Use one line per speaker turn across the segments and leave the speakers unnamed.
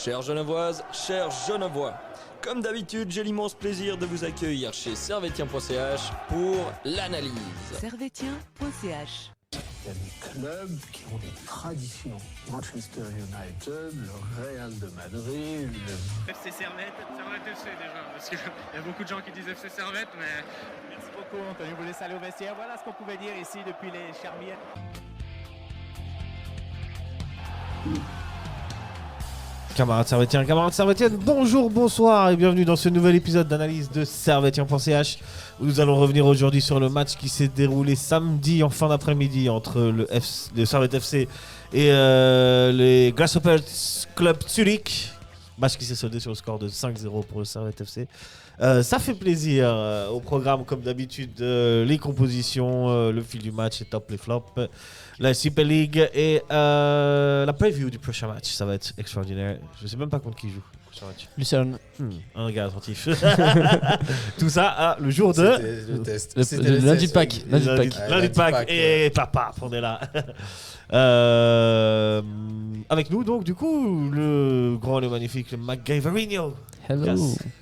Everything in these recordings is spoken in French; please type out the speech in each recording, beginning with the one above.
Chères Genevoises, chers Genevois, comme d'habitude, j'ai l'immense plaisir de vous accueillir chez Servetien.ch pour l'analyse.
Servetien.ch.
Il y a des clubs qui ont des traditions. Manchester United, le Real de Madrid, le...
FC Servette FC déjà, parce qu'il y a beaucoup de gens qui disent FC Servette, mais merci beaucoup Anthony, vous laissez aller au vestiaire. Voilà ce qu'on pouvait dire ici depuis les Charmières.
Camarades Servetiens, camarades Servetiennes, bonjour, bonsoir et bienvenue dans ce nouvel épisode d'analyse de Servetien.ch où nous allons revenir aujourd'hui sur le match qui s'est déroulé samedi en fin d'après-midi entre le Servette FC et les Grasshoppers Club Zurich. Match qui s'est soldé sur le score de 5-0 pour le Servette FC. Ça fait plaisir au programme comme d'habitude, les compositions, le fil du match, les tops, les flops, la Super League et la preview du prochain match. Ça va être extraordinaire. Je sais même pas contre qui joue.
Lucerne.
Un gars attentif. Tout ça le jour de...
C'était le test.
Le lundi de Pâques.
Lundi de Pâques. Et papa, on est là. Avec nous donc du coup le grand, le magnifique, le MacGyverino.
Hello.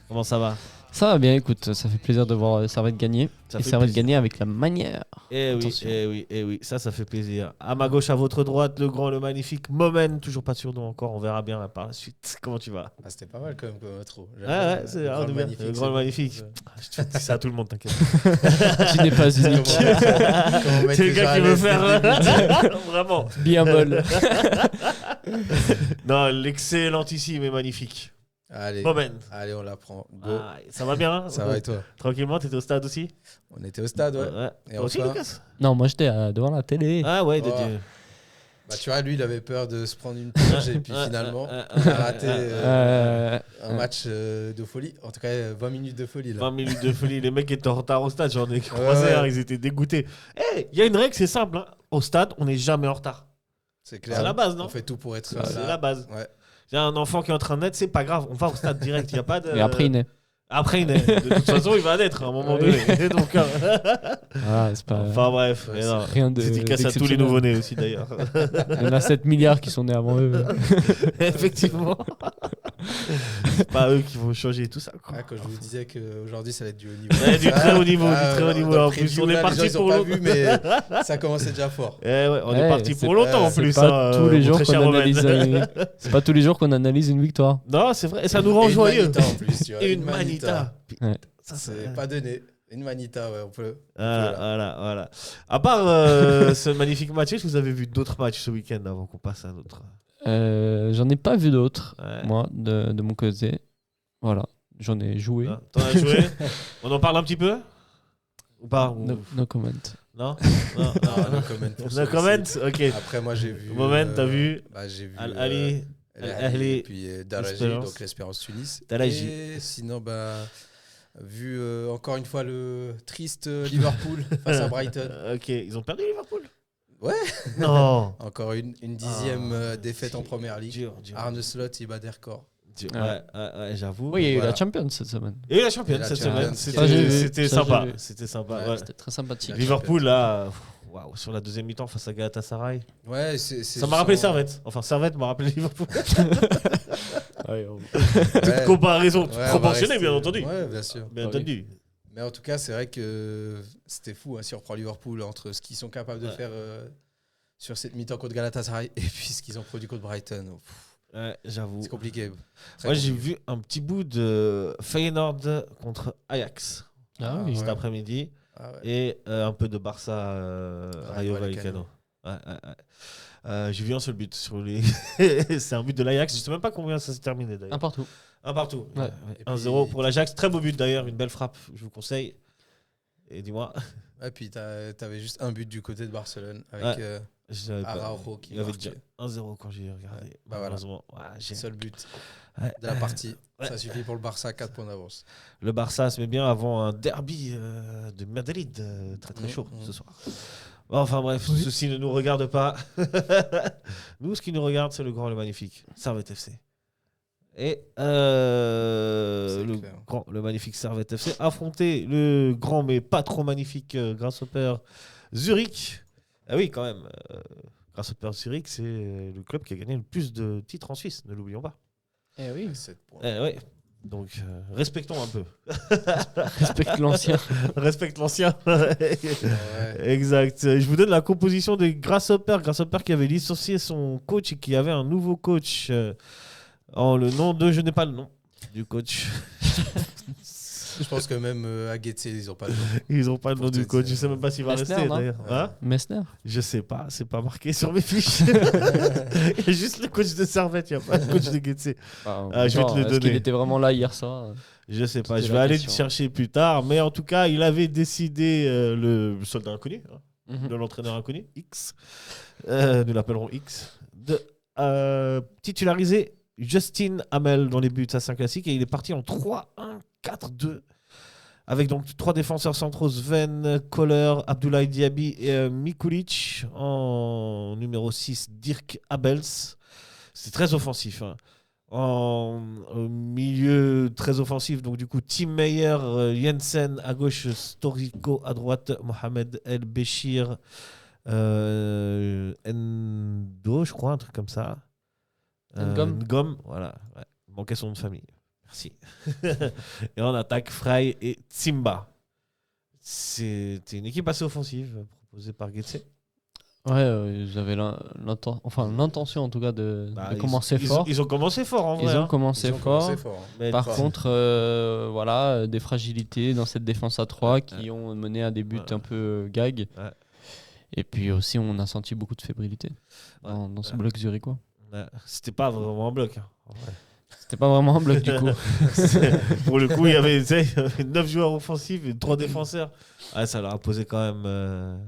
Comment ça va?
Ça va bien, écoute, ça fait plaisir de voir Servette gagner.
Ça
et
fait
Servette
plaisir.
gagner avec la manière.
Eh oui,
Attention.
eh oui, ça fait plaisir. À ma gauche, à votre droite, le grand, le magnifique Momen, toujours pas sûr nom encore, on verra bien là, par la suite. Comment tu vas?
Ah, c'était pas mal quand même comme intro.
Ouais, c'est
le grand, le
bien.
magnifique.
Le grand, le magnifique. Je te dis ça à tout le monde, t'inquiète.
Tu n'es pas unique.
C'est le gars qui veut faire. Vraiment.
Bien molle.
Non, l'excellentissime et magnifique.
Allez,
Momen.
allez, on la prend. Go.
Ah, ça va bien, hein?
Ça va et toi?
Tranquillement, t'étais au stade aussi?
On était au stade, ouais. Et
Toi aussi,
enfin-
Lucas?
Non, moi j'étais devant la télé.
Ah ouais,
Oh.
Dieu.
Bah, tu vois, lui, il avait peur de se prendre une plonge et puis finalement, il a raté un match de folie. En tout cas, 20 minutes de folie là.
20 minutes de folie, les mecs étaient en retard au stade, j'en ai croisé,
Ouais.
hein, ils étaient dégoûtés. Il y a une règle, c'est simple, hein. Au stade, on n'est jamais en retard.
C'est clair.
C'est la base, non?
On fait tout pour être
C'est
là.
la base.
Ouais.
J'ai un enfant qui est en train de naître, c'est pas grave, on va au stade direct, il y a pas de...
Et après il naît.
Après, il naît. De toute façon, il va naître à un moment donné. Donc,
Ah, c'est pas.
enfin bref, mais non.
Rien de.
Dédicace à tous les
d'exceptionnel.
nouveau-nés aussi d'ailleurs.
Il y en a 7 milliards qui sont nés avant eux.
Effectivement. C'est pas eux qui vont changer tout ça, quoi.
Ah, quand je vous disais qu'aujourd'hui, ça allait être du haut niveau.
Ouais, du très haut niveau, du très haut niveau.
dans le
En plus,
preview,
on est
là,
parti
les gens, ils ont
pour
pas
longtemps.
vu, mais ça commençait déjà fort.
Ouais, on est parti
c'est
pour longtemps en
c'est
plus.
pas
hein,
tous les
mon
jours
très
qu'on
cher Romain.
analyse. C'est pas tous les jours qu'on analyse une victoire.
Non, c'est vrai, et ça nous rend
Et
joyeux.
Une manita en plus, tu vois.
Une manita.
Ouais.
Ça,
C'est pas donné. Une manita, ouais, on peut.
Voilà. À part ce magnifique match, est-ce que vous avez vu d'autres matchs ce week-end avant qu'on passe à un autre?
J'en ai pas vu d'autres,
Ouais.
moi, de mon côté. Voilà, j'en ai joué.
Ah, t'en as joué? On en parle un petit peu? Ou pas? Ou-
No comment.
Non.
Non, no comment pour
No
celui-ci.
comment? Ok.
Après, moi, j'ai vu.
Moment, t'as vu
J'ai vu.
Al-Ali,
Al-Ahli, et puis Daraji,
l'Espérance.
donc l'Espérance Tunis.
Daraji.
Et sinon, vu encore une fois le triste Liverpool face à Brighton.
Ok, ils ont perdu Liverpool?
Ouais.
Non.
Encore une dixième défaite en première ligue.
Dur.
Arne Slot, il bat des records.
Ouais, j'avoue.
Oui, il y a eu
Voilà.
la Champions cette semaine.
Et la championne
Et la
cette
Champions.
semaine.
Ça,
j'ai vu.
C'était
Ça,
sympa.
j'ai vu.
C'était sympa.
Ouais,
Ouais.
C'était très sympathique.
La
Liverpool, là, waouh, sur la deuxième mi-temps face à Galatasaray.
Ouais,
Ça m'a rappelé Servette. Enfin, Servette m'a rappelé Liverpool.
Ouais.
Toute comparaison
Ouais, on va
proportionnée,
rester-
bien entendu.
Ouais, bien sûr.
Bien
Ah oui.
entendu.
Mais en tout cas, c'est vrai que c'était fou si on reprend Liverpool entre ce qu'ils sont capables de
Ouais.
faire sur cette mi-temps contre Galatasaray et puis ce qu'ils ont produit contre Brighton.
Ouais, j'avoue.
C'est compliqué. Très
Moi, j'ai
compliqué.
vu un petit bout de Feyenoord contre Ajax
Ah oui.
cet
Ouais.
après-midi
Ah ouais.
et un peu de Barça Rayo Vallecano. Ouais. J'ai vu un seul but sur les. C'est un but de l'Ajax. Je sais même pas combien ça s'est terminé d'ailleurs.
Un partout.
Un partout.
Ouais.
Et
1-0
puis-
pour l'Ajax. Très beau but d'ailleurs. Une belle frappe. Je vous conseille. Et dis-moi.
Et puis t'avais juste un but du côté de Barcelone avec
Ouais. Je savais pas.
Araujo qui
Il y avait
marquait.
déjà 1-0 quand j'ai regardé.
Ouais. Bah voilà.
Malheureusement. Ouais, j'ai-
Seul but
Ouais.
de la partie.
Ouais.
Ça suffit pour le Barça, 4 points d'avance.
Le Barça se met bien avant un derby de Madrid. Très chaud ce soir. Bon, enfin bref, ceci ne nous regarde pas. Nous, ce qui nous regarde, c'est le grand, le magnifique. Servette FC. Et
C'est
le
clair.
grand, le magnifique Servette FC affronter le grand mais pas trop magnifique Grasshopper Zurich. Ah oui, quand même. Grasshopper Zurich, c'est le club qui a gagné le plus de titres en Suisse, ne l'oublions pas.
Eh oui.
7 points.
Ouais. Donc, respectons un peu.
Respecte l'ancien.
Respecte l'ancien.
Ouais.
Exact. Je vous donne la composition des Grasshopper. Grasshopper qui avait licencié son coach et qui avait un nouveau coach. Le nom de... Je n'ai pas le nom du coach.
Je pense que même à Getse, ils n'ont pas le nom.
Ils n'ont pas le nom
Pour
du
te
coach.
dire.
Je ne sais même pas s'il va
Messner,
rester
non
d'ailleurs. Hein
Messner.
Je sais pas. C'est pas marqué sur mes fiches. Il y a juste le coach de Servette. Il n'y a pas le coach de Getse. Je vais te le
Est-ce
donner.
qu'il était vraiment là hier soir?
Je sais pas,
C'était
je
la
vais aller le
question.
chercher plus tard. Mais en tout cas, il avait décidé, le soldat inconnu,
Mhm.
de l'entraîneur inconnu, X, nous l'appellerons X, de titulariser Justin Hamel dans les buts. Ça, c'est un classique. Et il est parti en 3-1-4-2. Avec donc 3 défenseurs centraux, Sven, Kohler, Abdoulaye Diaby et Mikulic. En numéro 6, Dirk Abels. C'est très offensif. En milieu très offensif, donc du coup Tim Meyer, Jensen à gauche, Storico à droite, Mohamed El Béchir, Endo, je crois, un truc comme ça. Ngom, voilà. Ouais. Il manquait son nom de famille. Merci. Et en attaque, Frey et Tsimba. C'était une équipe assez offensive proposée par Getse.
Ouais, j'avais l'intention en tout cas de commencer fort.
Ils ont commencé fort en vrai.
Ils ont commencé fort.
Mais
Par contre, voilà, des fragilités dans cette défense à 3 qui ont mené à des buts un peu gag.
Ouais.
Et puis aussi, on a senti beaucoup de fébrilité dans ce bloc zurichois.
Ouais. C'était pas vraiment un bloc. En vrai.
C'était pas vraiment un bloc du coup.
Pour le coup, il y avait 9 joueurs offensifs et 3 défenseurs. Ouais, ça leur a posé quand même.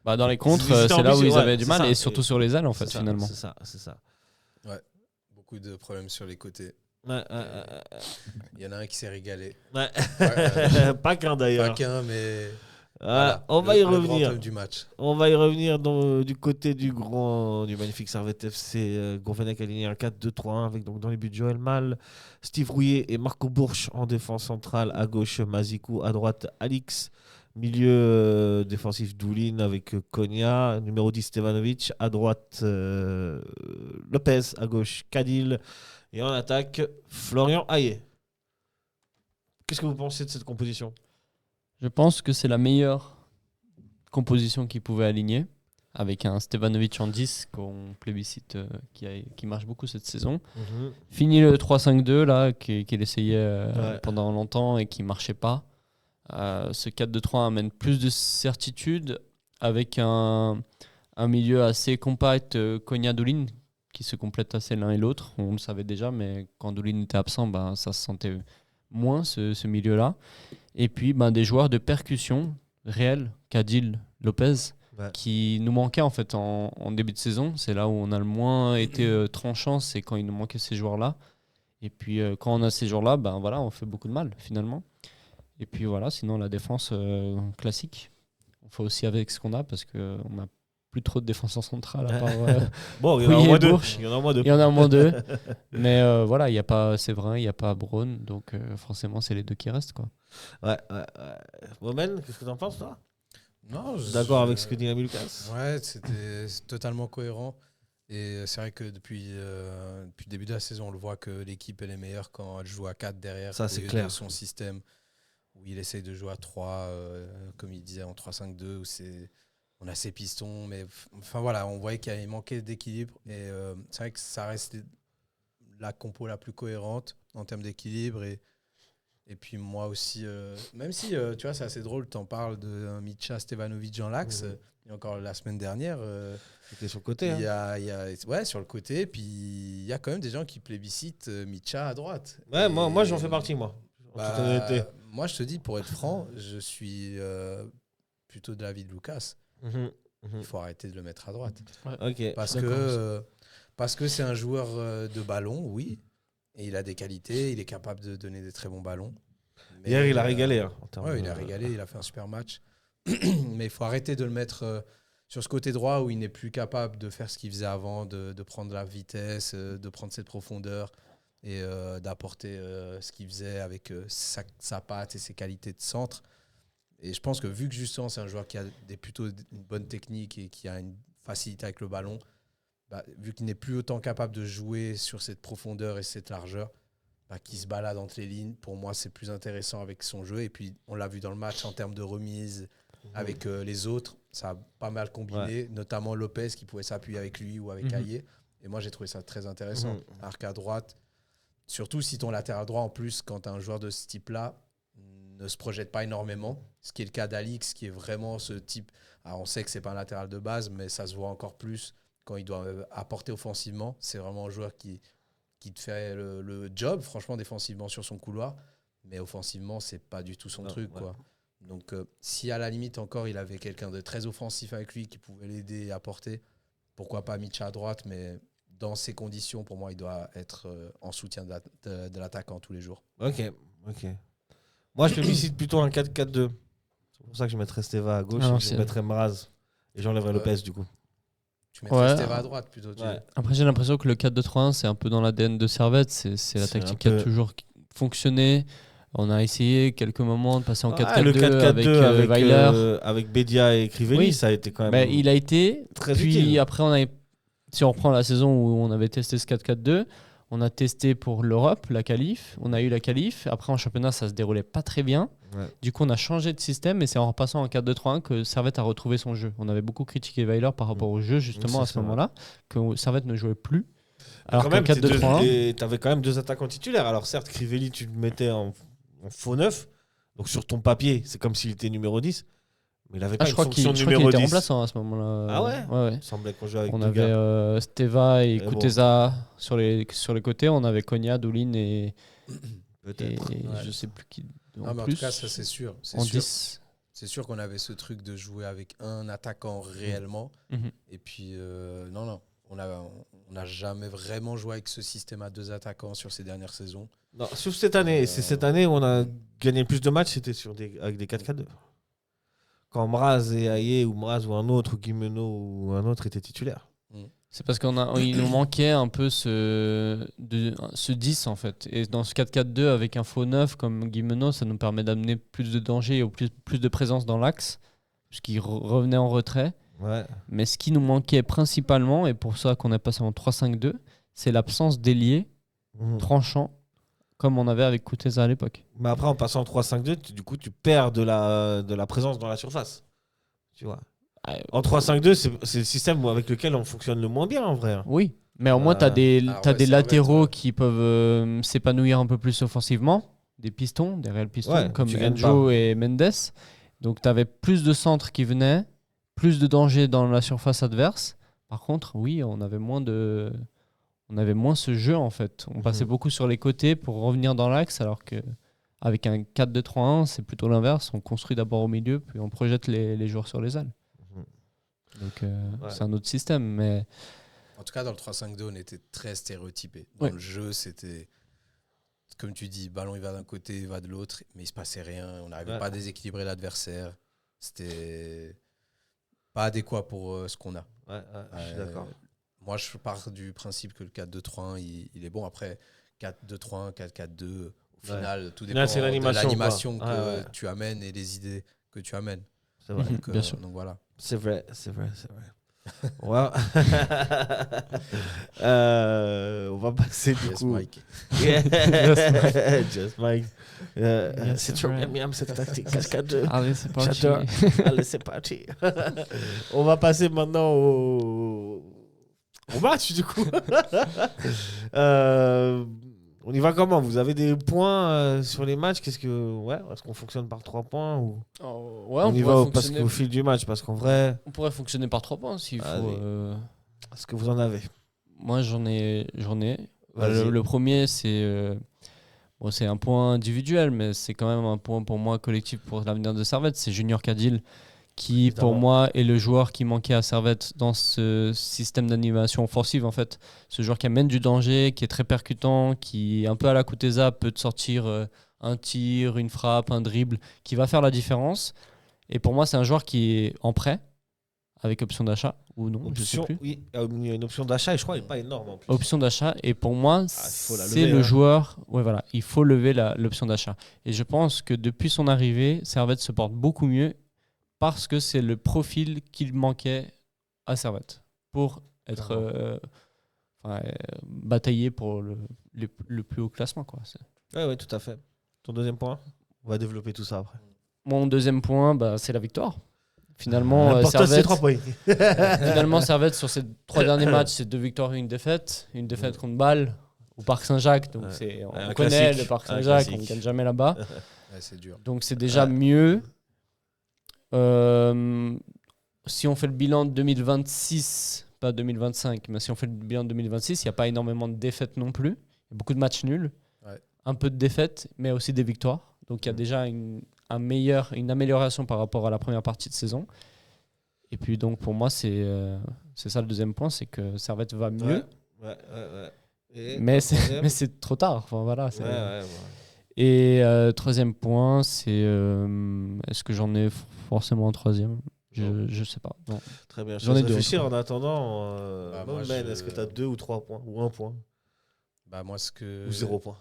Dans les contres,
C'était
c'est là où
ambitieux,
ils
ouais,
avaient du
c'est
mal,
ça.
et surtout sur les ailes en fait,
C'est ça,
finalement.
C'est ça.
Ouais. Beaucoup de problèmes sur les côtés.
Ouais.
Il y en a un qui s'est régalé.
Ouais.
Ouais,
Pas qu'un d'ailleurs.
pas qu'un, mais.
Voilà,
voilà,
on va y
le grand
revenir.
homme du match.
On va y revenir du côté du magnifique Servette FC. Gourvenec aligné un 4-2-3-1 avec donc dans les buts Joël Mal, Steve Rouillet et Marco Bourch en défense centrale. À gauche, Mazikou. À droite, Alix. Milieu défensif, Doulin avec Konya. Numéro 10, Stevanovic. À droite, Lopez. À gauche, Kadil. Et en attaque, Florian Hayet. Qu'est-ce que vous pensez de cette composition ?
Je pense que c'est la meilleure composition qu'ils pouvaient aligner, avec un Stevanovic en 10 qu'on plébiscite, qui marche beaucoup cette saison. Fini le 3-5-2 là, qu'il essayait pendant longtemps et qui ne marchait pas. Ce 4-2-3 amène plus de certitude avec un milieu assez compact, Konya-Doulin, qui se complètent assez l'un et l'autre. On le savait déjà, mais quand Doulin était absent, ça se sentait moins ce milieu-là. Et puis des joueurs de percussion réels, Kadil, Lopez, qui nous manquaient en fait en début de saison. C'est là où on a le moins été tranchant, c'est quand il nous manquait ces joueurs-là. Et puis quand on a ces joueurs-là, voilà, on fait beaucoup de mal finalement. Et puis voilà, sinon la défense classique, on fait aussi avec ce qu'on a parce qu'on n'a plus trop de défenseurs centrales à part
bon, il y en a au moins 2. Il y en a au moins 2.
Mais voilà, il n'y a pas Séverin, il n'y a pas Braun, donc forcément c'est les deux qui restent quoi.
Ouais. Momen, qu'est-ce que tu en penses toi ?
Non,
D'accord avec ce que dit Ami Lucas ?
Ouais, c'était totalement cohérent. Et c'est vrai que depuis le début de la saison, on le voit que l'équipe elle est meilleure quand elle joue à 4 derrière.
Ça, c'est clair.
De son système où il essaye de jouer à 3, comme il disait en 3-5-2, où on a ses pistons. Mais enfin voilà, on voyait qu'il manquait d'équilibre. Et c'est vrai que ça reste la compo la plus cohérente en termes d'équilibre. Et puis moi aussi, même si tu vois, c'est assez drôle, tu en parles de Mitcha Stevanovic en l'axe. Et encore la semaine dernière,
c'était sur le côté.
Ouais, sur le côté. Puis il y a quand même des gens qui plébiscitent Mitcha à droite.
Ouais, moi j'en fais partie, moi.
Moi, je te dis, pour être franc, je suis plutôt de l'avis de Lucas. Il faut arrêter de le mettre à droite.
Okay,
parce que c'est un joueur de ballon, oui. Et il a des qualités, il est capable de donner des très bons ballons. Mais,
hier, il a régalé.
Il a régalé, il a fait un super match. Mais il faut arrêter de le mettre sur ce côté droit où il n'est plus capable de faire ce qu'il faisait avant, de prendre la vitesse, de prendre cette profondeur et d'apporter ce qu'il faisait avec sa patte et ses qualités de centre. Et je pense que vu que justement c'est un joueur qui a plutôt une bonne technique et qui a une facilité avec le ballon, vu qu'il n'est plus autant capable de jouer sur cette profondeur et cette largeur, qui se balade entre les lignes, pour moi, c'est plus intéressant avec son jeu. Et puis, on l'a vu dans le match en termes de remise avec les autres. Ça a pas mal combiné, notamment Lopez qui pouvait s'appuyer avec lui ou avec Aïe. Et moi, j'ai trouvé ça très intéressant. Alors qu'à droite, surtout si ton latéral droit, en plus, quand tu as un joueur de ce type-là, ne se projette pas énormément. Ce qui est le cas d'Alix, qui est vraiment ce type. Alors, on sait que c'est pas un latéral de base, mais ça se voit encore plus quand il doit apporter offensivement. C'est vraiment un joueur qui te fait le job, franchement, défensivement sur son couloir. Mais offensivement, c'est pas du tout son truc, quoi. Donc, si à la limite encore, il avait quelqu'un de très offensif avec lui qui pouvait l'aider et apporter, pourquoi pas Mitcha à droite, mais dans ces conditions, pour moi, il doit être en soutien de l'attaquant tous les jours.
Ok. Moi, je plébiscite plutôt un 4-4-2. C'est pour ça que je mettrais Steva à gauche et je mettrais Mraz. Et j'enlèverais Lopez, du coup.
Tu mettrais Steva à droite, plutôt.
Après, j'ai l'impression que le 4-2-3-1, c'est un peu dans l'ADN de Servette. C'est la tactique qui a toujours fonctionné. On a essayé quelques moments de passer en 4-4-2
le 4-4-2
avec Weiler.
Avec Bedia et Crivelli, ça a été quand même
il a été
très
puis
utile.
Après, si on reprend la saison où on avait testé ce 4-4-2, on a testé pour l'Europe, la qualif. On a eu la qualif. Après, en championnat, ça se déroulait pas très bien. Ouais. Du coup, on a changé de système et c'est en repassant en 4-2-3-1 que Servette a retrouvé son jeu. On avait beaucoup critiqué Weiler par rapport au jeu, justement, à ce moment-là, que Servette ne jouait plus. Alors
quand même,
4-2-3-1...
tu avais quand même deux attaquants titulaires. Alors certes, Crivelli, tu le mettais en faux neuf. Donc sur ton papier, c'est comme s'il était numéro 10. Mais il avait pas une fonction numéro 10. Je crois qu'il
était remplaçant à ce moment-là.
Ah ouais,
ouais.
Il semblait qu'on jouait avec
on avait Steva et Kuteza sur les côtés. On avait Konya, Doulin et je sais plus qui.
Mais en tout cas, ça c'est sûr. C'est sûr qu'on avait ce truc de jouer avec un attaquant réellement. Et puis, non. On n'a jamais vraiment joué avec ce système à deux attaquants sur ces dernières saisons.
Non, sauf cette année. C'est cette année où on a gagné le plus de matchs, c'était avec des 4-4-2. Quand Mraz et Aïe ou Mraz ou un autre, ou Guimeno ou un autre étaient titulaires.
C'est parce qu'il nous manquait un peu ce 10 en fait. Et dans ce 4-4-2 avec un faux 9 comme Guimeno, ça nous permet d'amener plus de danger et plus de présence dans l'axe, puisqu'il revenait en retrait.
Ouais.
Mais ce qui nous manquait principalement, et pour ça qu'on est passé en 3-5-2, c'est l'absence d'ailier tranchant comme on avait avec Kuteza à l'époque.
Mais après, en passant en 3-5-2, du coup, tu perds de la présence dans la surface. Tu vois. En 3-5-2, c'est le système avec lequel on fonctionne le moins bien en vrai.
Oui, mais au moins, tu as des latéraux qui peuvent s'épanouir un peu plus offensivement, des pistons, des réels pistons, comme Enjo et Mendes. Donc, tu avais plus de centres qui venaient, plus de danger dans la surface adverse. Par contre, oui, on avait moins ce jeu en fait. On passait beaucoup sur les côtés pour revenir dans l'axe, alors qu'avec un 4-2-3-1, c'est plutôt l'inverse. On construit d'abord au milieu, puis on projette les joueurs sur les ailes. Donc c'est un autre système. Mais...
En tout cas, dans le 3-5-2, on était très stéréotypé. Dans le jeu, c'était, comme tu dis, ballon il va d'un côté, il va de l'autre, mais il se passait rien. On n'arrivait pas à déséquilibrer l'adversaire. C'était pas adéquat pour ce qu'on a.
Je suis d'accord.
Moi, je pars du principe que le 4-2-3-1, il est bon. Après, 4-2-3-1, 4-4-2, au final, tout dépend de l'animation que tu amènes et les idées que tu amènes.
C'est vrai.
Donc,
bien sûr.
Donc voilà.
C'est vrai. Ouais. On va passer du coup.
Mike.
Just Mike. C'est trop bien cette tactique. Cascade.
Allez, c'est parti.
J'adore. Allez, c'est parti. On va passer maintenant au match du coup. On y va comment ? Vous avez des points sur les matchs ? Est-ce qu'on fonctionne par 3 points ou on y va au fil du match ? Parce qu'en vrai,
on pourrait fonctionner par 3 points s'il faut.
Est-ce que vous en avez ?
Moi, j'en ai. Le premier, c'est un point individuel, mais c'est quand même un point pour moi collectif pour l'avenir de Servette. C'est Junior Cadil qui, pour moi, est le joueur qui manquait à Servette dans ce système d'animation offensive, en fait. Ce joueur qui amène du danger, qui est très percutant, qui, un peu à la Kuteza, peut te sortir un tir, une frappe, un dribble, qui va faire la différence. Et pour moi, c'est un joueur qui est en prêt, avec option d'achat, ou non, je sais plus.
Oui, il y a une option d'achat, et je crois qu'elle n'est pas énorme en plus.
Option d'achat, et pour moi, c'est le joueur... Ouais, voilà, il faut lever l'option d'achat. Et je pense que depuis son arrivée, Servette se porte beaucoup mieux, parce que c'est le profil qu'il manquait à Servette pour être batailler pour le plus haut classement, quoi.
Ouais, tout à fait. Ton deuxième point, on va développer tout ça après.
Mon deuxième point, c'est la victoire. Finalement,
L'important, c'est
Servette,
3 points.
finalement, Servette, sur ces 3 derniers matchs, c'est 2 victoires et une défaite. Une défaite contre Bâle au Parc Saint-Jacques. Donc on
un
connaît
classique.
le Parc
Un
Saint-Jacques, on
classique.
ne gagne jamais là-bas.
Ouais, c'est dur.
Donc c'est déjà mieux. Si on fait le bilan de 2026, pas 2025, mais si on fait le bilan de 2026, il n'y a pas énormément de défaites non plus. Il y a beaucoup de matchs nuls, un peu de défaites, mais aussi des victoires. Donc il y a déjà une amélioration par rapport à la première partie de saison. Et puis donc pour moi, c'est ça le deuxième point, c'est que Servette va mieux.
Et
Mais
troisième
c'est trop tard. Enfin, voilà,
Ouais.
Et troisième point, c'est est-ce que j'en ai forcément un troisième? Je sais pas. Non.
Très bien.
J'en ai deux.
Réfléchir en attendant.
Moi,
Ben, est-ce que tu as 2 ou 3 points? Ou 1 point?
Bah, moi, ce que.
Ou 0 point?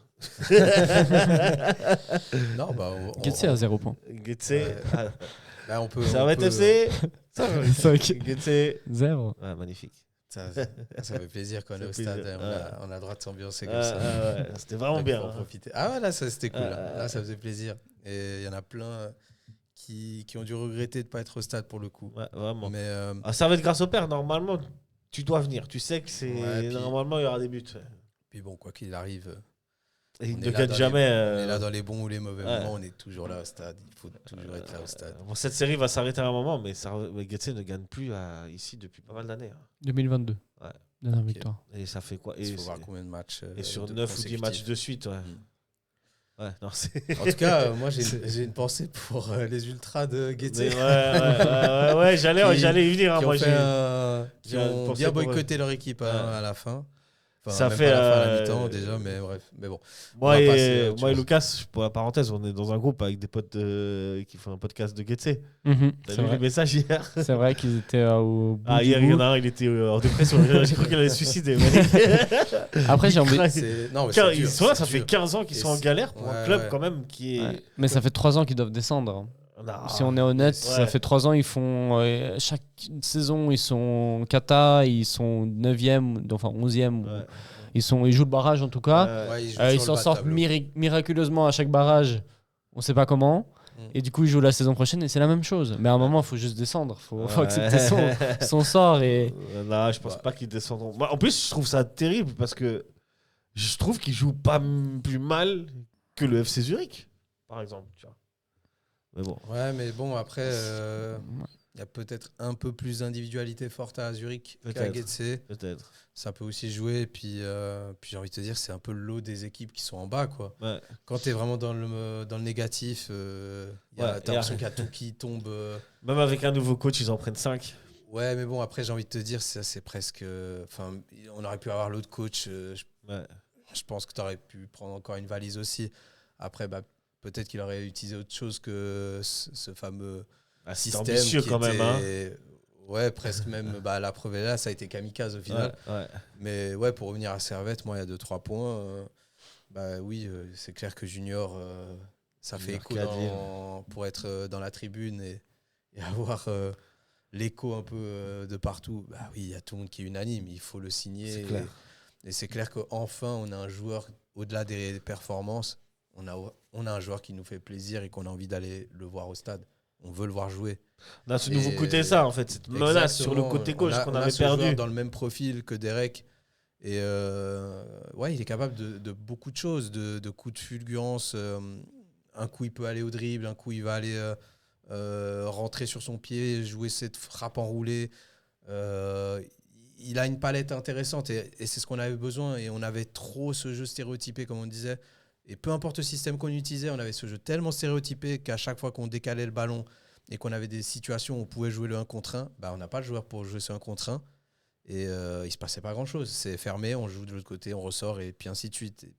Non,
Getse à 0 point.
Getse.
Là, on peut.
Servette FC.
5.
Getse.
0.
Ouais, magnifique.
Ça fait plaisir quand on est au
Ça fait
stade.
plaisir.
On a le droit de s'ambiancer comme ça.
C'était vraiment
Donc,
bien.
faut en profiter. Ah ouais, là, c'était cool. Là, ça faisait plaisir. Et il y en a plein qui ont dû regretter de ne pas être au stade pour le coup.
Ouais, vraiment.
Mais
Servette grâce au père, normalement, tu dois venir. Tu sais que c'est.
puis-
Normalement, il y aura des buts.
puis bon, quoi qu'il arrive,
Et il
on
ne
est là
gagne
dans
jamais.
on est là dans les bons ou les mauvais
ouais.
moments. On est toujours là au stade. Il faut toujours être là au stade.
Bon, cette série va s'arrêter à un moment, mais Getse ne gagne plus ici depuis pas mal d'années.
2022.
Ouais.
Dernière victoire.
Et ça fait quoi?
Il faut voir combien de matchs.
Et sur
de
9 ou 10
consécutifs.
matchs de suite, ouais. Ouais, non, c'est.
En tout cas, moi, j'ai une pensée pour les ultras de Getse.
Ouais, j'allais y venir. Hein,
qui
moi,
ont, qui
j'ai
ont
pensé
bien
pour eux.
boycotté leur équipe à la fin. Enfin,
Ça
même
fait,
pas à la fin, à la mi-temps déjà, mais bref. Mais bon.
Moi
On va
et,
passer à autre
moi et
chose.
Lucas, pour la parenthèse, on est dans un groupe avec des potes qui font un podcast de Getse. T'as
C'est
vu les
vrai.
messages hier?
C'est vrai qu'ils étaient au bout du
Hier, il y en
bout.
a un, il était en dépression. J'ai cru qu'il allait se suicider.
Après, j'ai envie.
Non, mais c'est dur,
Ils sont là,
c'est
ça fait
dur.
15 ans qu'ils sont en galère pour un
Ouais,
club
ouais.
quand même qui est.
Ouais. Mais ça fait 3 ans qu'ils doivent descendre.
Non.
Si on est honnête, ça fait 3 ans, ils font chaque saison, ils sont kata, ils sont 9e, enfin 11e.
Ouais.
Ils jouent le barrage en tout cas.
Ouais,
Ils s'en sortent miraculeusement à chaque barrage. On sait pas comment. Et du coup, ils jouent la saison prochaine et c'est la même chose. Mais à un moment, il faut juste descendre. Il faut accepter son sort. Et...
Là, je pense pas qu'ils descendront. Moi, en plus, je trouve ça terrible parce que je trouve qu'ils jouent pas plus mal que le FC Zurich, par exemple. Tu vois. Mais bon.
Ouais, mais bon, après, il y a peut-être un peu plus d'individualité forte à Zurich qu'à Getse.
Peut-être.
Ça peut aussi jouer. Puis j'ai envie de te dire, c'est un peu le lot des équipes qui sont en bas, quoi.
Ouais.
Quand tu es vraiment dans le négatif, t'as l'impression qu'il y a tout qui tombe.
Même avec un nouveau coach, ils en prennent 5.
Ouais, mais bon, après, j'ai envie de te dire, c'est presque. Enfin, on aurait pu avoir l'autre coach. Je pense que tu aurais pu prendre encore une valise aussi. Après, peut-être qu'il aurait utilisé autre chose que ce fameux système.
Ambitieux
qui
quand même. Hein.
Ouais, presque même. La preuve est là, ça a été kamikaze au final.
Ouais.
Mais ouais, pour revenir à Servette, moi, il y a 2-3 points. Oui, c'est clair que Junior, ça fait écho pour être dans la tribune et avoir l'écho un peu de partout. Oui, il y a tout le monde qui est unanime, il faut le signer.
C'est clair.
Et c'est clair qu'enfin, on a un joueur, au-delà des performances, on a un joueur qui nous fait plaisir et qu'on a envie d'aller le voir au stade. On veut le voir jouer.
On a ce nouveau côté ça, en fait, cette menace sur le côté gauche qu'on avait perdu.
Joueur dans le même profil que Derek. Et il est capable de beaucoup de choses, de coups de fulgurance. Un coup, il peut aller au dribble, un coup, il va aller rentrer sur son pied, jouer cette frappe enroulée. Il a une palette intéressante et c'est ce qu'on avait besoin. Et on avait trop ce jeu stéréotypé, comme on disait. Et peu importe le système qu'on utilisait, on avait ce jeu tellement stéréotypé qu'à chaque fois qu'on décalait le ballon et qu'on avait des situations où on pouvait jouer le 1 contre 1, on n'a pas le joueur pour jouer ce 1 contre 1. Et il ne se passait pas grand-chose. C'est fermé, on joue de l'autre côté, on ressort, et puis ainsi de suite. Et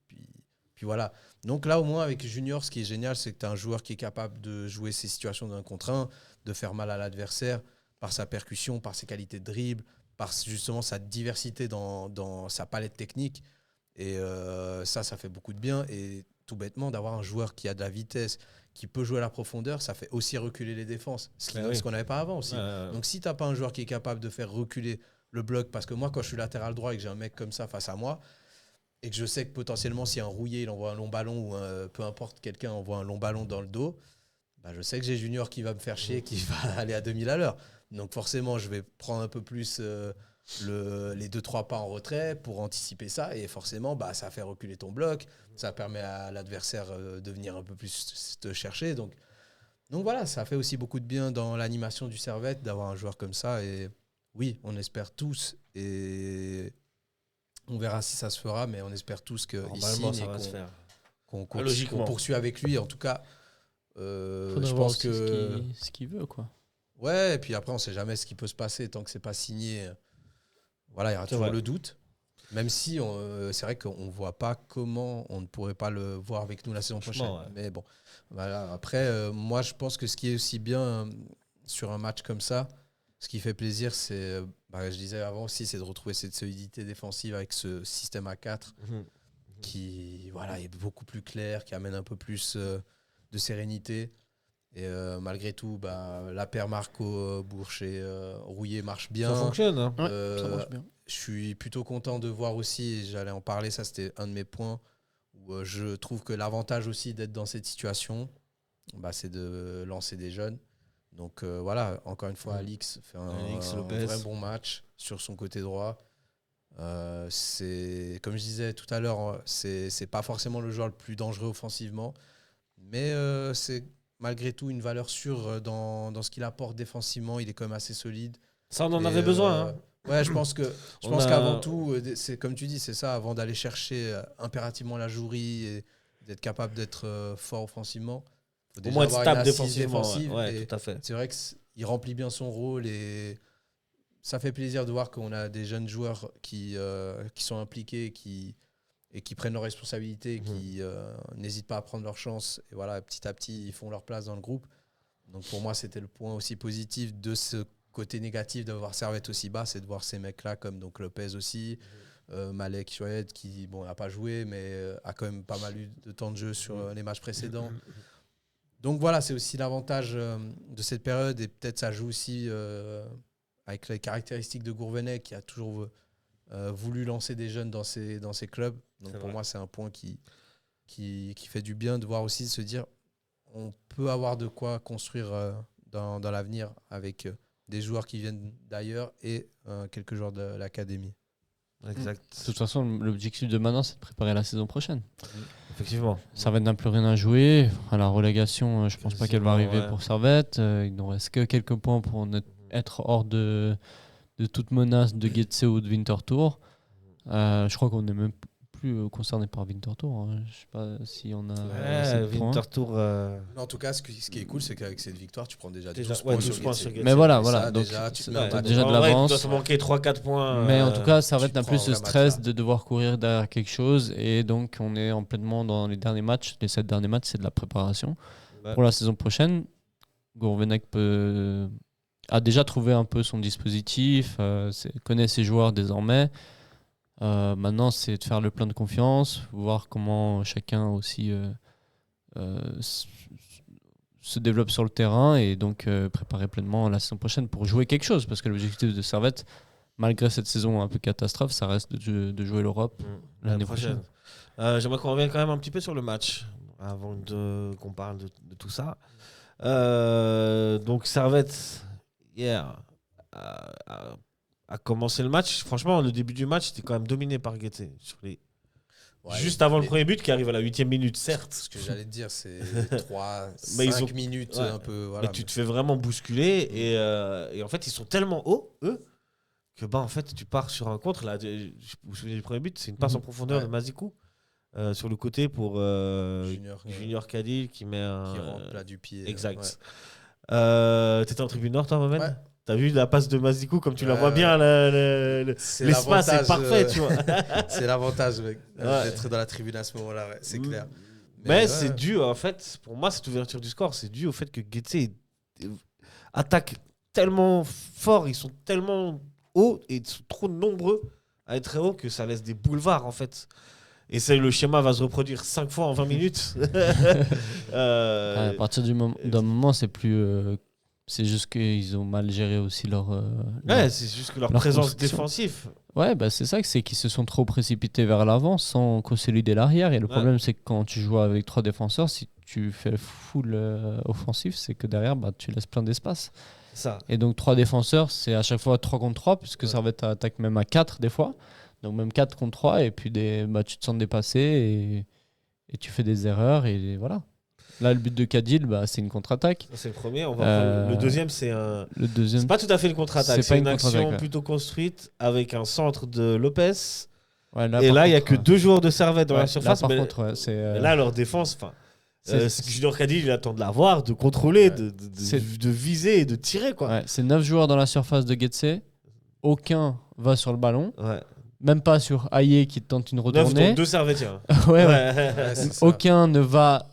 puis voilà. Donc là, au moins, avec Junior, ce qui est génial, c'est que tu as un joueur qui est capable de jouer ces situations d'un contre 1, de faire mal à l'adversaire par sa percussion, par ses qualités de dribble, par justement sa diversité dans sa palette technique. Et ça fait beaucoup de bien. Et tout bêtement, d'avoir un joueur qui a de la vitesse, qui peut jouer à la profondeur, ça fait aussi reculer les défenses. Ce qu'on n'avait pas avant aussi. Donc si tu n'as pas un joueur qui est capable de faire reculer le bloc. Parce que moi, quand je suis latéral droit et que j'ai un mec comme ça face à moi, et que je sais que potentiellement, si un rouillé, il envoie un long ballon, ou peu importe, quelqu'un envoie un long ballon dans le dos, bah, je sais que j'ai Junior qui va me faire chier, qui va aller à 2000 à l'heure. Donc forcément, je vais prendre un peu plus les 2-3 pas en retrait pour anticiper ça. Et forcément, bah, ça fait reculer ton bloc. Ça permet à l'adversaire de venir un peu plus te chercher. Donc voilà, ça fait aussi beaucoup de bien dans l'animation du Servette d'avoir un joueur comme ça. Et oui, on espère tous. Et on verra si ça se fera. Mais on espère tous qu'il signe
ça
et
va se faire.
qu'on
Logiquement.
poursuit avec lui. En tout cas,
Faudrait
je
voir
pense
aussi
que...
ce qu'il veut, quoi.
Ouais, et puis après, on ne sait jamais ce qui peut se passer tant que c'est pas signé. Voilà, il y aura
C'est
toujours
vrai.
le doute. Même si c'est vrai qu'on ne voit pas comment on ne pourrait pas le voir avec nous la saison prochaine.
Franchement, ouais.
Mais bon, voilà. Après, moi, je pense que ce qui est aussi bien sur un match comme ça, ce qui fait plaisir, c'est, je disais avant aussi, c'est de retrouver cette solidité défensive avec ce système à 4 qui est beaucoup plus clair, qui amène un peu plus de sérénité. Et malgré tout, la paire Marco, Bourche et Rouillé marche bien.
Ça fonctionne. Hein.
Ouais, ça marche bien.
Je suis plutôt content de voir aussi, et j'allais en parler, ça c'était un de mes points, où je trouve que l'avantage aussi d'être dans cette situation, c'est de lancer des jeunes. Donc voilà, encore une fois, Alix fait
Alix
un
Lopez.
vrai bon match sur son côté droit. C'est, comme je disais tout à l'heure, c'est pas forcément le joueur le plus dangereux offensivement, mais c'est malgré tout une valeur sûre dans ce qu'il apporte défensivement. Il est quand même assez solide.
Ça, on en
Et,
avait besoin. Hein.
Ouais, je pense
On a-
qu'avant tout, c'est comme tu dis, c'est ça, avant d'aller chercher impérativement la jouerie et d'être capable d'être fort offensivement. Faut
Au
déjà
moins être
avoir
stable
une assise
défensivement.
défensive.
Ouais,
Et
tout à fait.
c'est vrai qu'il remplit bien son rôle et ça fait plaisir de voir qu'on a des jeunes joueurs qui sont impliqués et qui prennent leurs responsabilités, qui n'hésitent pas à prendre leur chance. Et voilà, petit à petit, ils font leur place dans le groupe. Donc pour moi, c'était le point aussi positif de ce côté négatif d'avoir Servette aussi bas, c'est de voir ces mecs-là comme donc Lopez aussi, Malek Choued qui n'a pas joué, mais a quand même pas mal eu de temps de jeu sur les matchs précédents. Donc voilà, c'est aussi l'avantage de cette période et peut-être ça joue aussi avec les caractéristiques de Gourvenec qui a toujours voulu lancer des jeunes dans ses clubs. Donc pour moi, c'est un point qui fait du bien de voir aussi, de se dire on peut avoir de quoi construire dans l'avenir avec des joueurs qui viennent d'ailleurs et quelques joueurs de l'académie.
Exact.
De toute façon, l'objectif de maintenant, c'est de préparer la saison prochaine.
Effectivement.
Servette n'a plus rien à jouer. À la relégation, je pense pas qu'elle va arriver pour Servette. Il ne reste que quelques points pour être hors de toute menace de Getse ou de Winterthur. Je crois qu'on n'est même plus concerné par Winterthur. Hein. Je sais pas si on a assez de points.
Winterthur.
En tout cas, ce qui est cool, c'est qu'avec cette victoire, tu prends déjà 12
ouais,
points
12
sur
points
Getse.
sur Getse.
Mais voilà,
Et ça,
donc
déjà, tu te
c'est-
mets un
t'as
match.
déjà de
En vrai,
l'avance.
il doit se manquer 3-4 points.
Mais en tout cas, Servette
tu
n'a
prends
plus
un
ce
vrai match,
stress
là.
de devoir courir derrière quelque chose. Et donc, on est en pleinement dans les derniers matchs. Les 7 derniers matchs, c'est de la préparation.
Ouais.
Pour la saison prochaine, Gourvenec a déjà trouvé un peu son dispositif, connaît ses joueurs désormais. Maintenant, c'est de faire le plein de confiance, voir comment chacun aussi se développe sur le terrain et donc préparer pleinement la saison prochaine pour jouer quelque chose. Parce que l'objectif de Servette, malgré cette saison un peu catastrophe, ça reste de jouer l'Europe l'année prochaine.
J'aimerais qu'on revienne quand même un petit peu sur le match avant qu'on parle de tout ça. Donc Servette, hier, a commencé le match. Franchement, le début du match, c'était quand même dominé par Getse.
Ouais,
Juste avant le
et-
premier but qui arrive à la 8e minute, certes.
Ce que j'allais te dire, c'est 3,
Mais ils
5
ont-
minutes
ouais.
un peu. Voilà.
Mais tu te fais vraiment bousculer et en fait, ils sont tellement hauts, eux, que en fait, tu pars sur un contre. Là, vous vous souvenez du premier but, c'est une passe en profondeur
Ouais.
de Mazikou sur le côté pour Junior Kadil qui met un.
qui rentre plat du pied.
Exact. T'étais en tribune nord, toi, Mohamed?
Ouais.
T'as vu la passe de Mazikou, comme tu la
Ouais,
vois
ouais.
bien,
C'est
l'espace est
l'avantage,
parfait, tu vois.
C'est l'avantage mec,
Ouais.
d'être dans la tribune à ce moment-là, ouais, c'est clair.
Mais
ouais.
c'est dû, en fait, pour moi, cette ouverture du score, c'est dû au fait que Getse attaque tellement fort, ils sont tellement hauts et ils sont trop nombreux à être très hauts que ça laisse des boulevards, en fait. Et le schéma va se reproduire 5 fois en 20 minutes.
À partir d'un moment, c'est plus C'est juste qu'ils ont mal géré aussi leur.
Ouais, c'est juste que leur
leur
présence
construction.
défensive.
Ouais, bah c'est ça, c'est qu'ils se sont trop précipités vers l'avant sans consolider l'arrière. Et le problème, c'est que quand tu joues avec 3 défenseurs, si tu fais full offensif, c'est que derrière, bah, tu laisses plein d'espace.
Ça.
Et donc 3 défenseurs, c'est à chaque fois 3 contre 3, puisque ça va être attaque même à 4 des fois. Donc même 4 contre 3, et puis tu te sens dépassé et tu fais des erreurs, et voilà. Là, le but de Cadil, bah, c'est une contre-attaque.
Ça, c'est le premier. On va prendre- Le deuxième, c'est un.
Le deuxième,
C'est pas tout à fait une contre-attaque.
C'est
C'est
pas
une
une
action
contre-attaque, ouais.
plutôt construite avec un centre de Lopez.
ouais,
Et
par
là, il n'y a
contre,
que 2 joueurs de Servette dans
ouais,
la surface.
Là, par
mais
contre, ouais, c'est.
mais là, leur défense.
c'est-
Junior Cadil, il attend de l'avoir, de contrôler,
Ouais.
de viser et de tirer. Quoi.
ouais, c'est 9 joueurs dans la surface de Getse. Aucun va sur le ballon.
Ouais.
Même pas sur Aye qui tente une
9
retournée.
dont 2 Servettiens.
Ouais, ouais.
Ouais, c'est ça.
Aucun ne va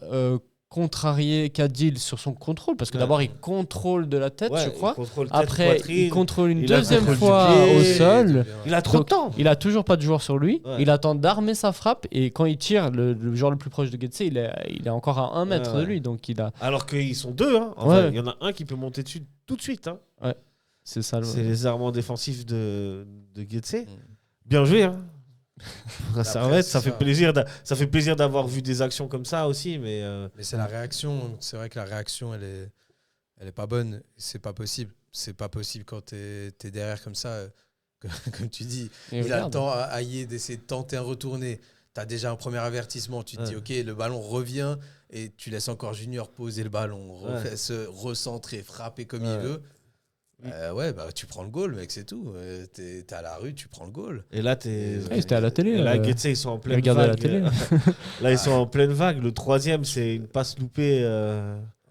contrarier Cadil sur son contrôle, parce que
Ouais.
d'abord il contrôle de la tête,
Ouais,
je crois.
il contrôle tête,
Après,
poitrine.
il contrôle une
il a le
deuxième
contrôle du
fois
pied.
au sol.
Il a trop de
Donc,
temps.
il a toujours pas de joueur sur lui.
Ouais.
Il attend d'armer sa frappe, et quand il tire, le joueur le plus proche de Getse, il est encore à 1 mètre
Ouais.
de lui. Donc il a.
Alors qu'ils sont 2. Hein. Enfin,
Ouais.
il y en a un qui peut monter dessus tout de suite. Hein.
C'est ça.
C'est les armements défensifs de Getse.
Mm.
Bien joué. Hein. La
Après,
Servette,
c'est
ça fait
ça.
plaisir. Ça fait plaisir d'avoir vu des actions comme ça aussi. Mais
Mais c'est la réaction. C'est vrai que la réaction, elle est pas bonne. C'est pas possible. C'est pas possible quand t'es derrière comme ça. Comme tu dis,
Et
il a le
regarde.
temps à Aïe d'essayer de tenter un retourné. T'as déjà un premier avertissement. Tu te dis, ok, le ballon revient et tu laisses encore Junior poser le ballon, se recentrer, frapper comme il veut. Tu prends le goal, mec, c'est tout. T'es à la rue, tu prends le goal.
et là, t'es.
Ouais, c'était à la télé.
Et là, Getse, ils sont en pleine
Regardez à la
vague.
télé.
Là, ils sont en pleine vague. Le troisième, c'est une passe loupée.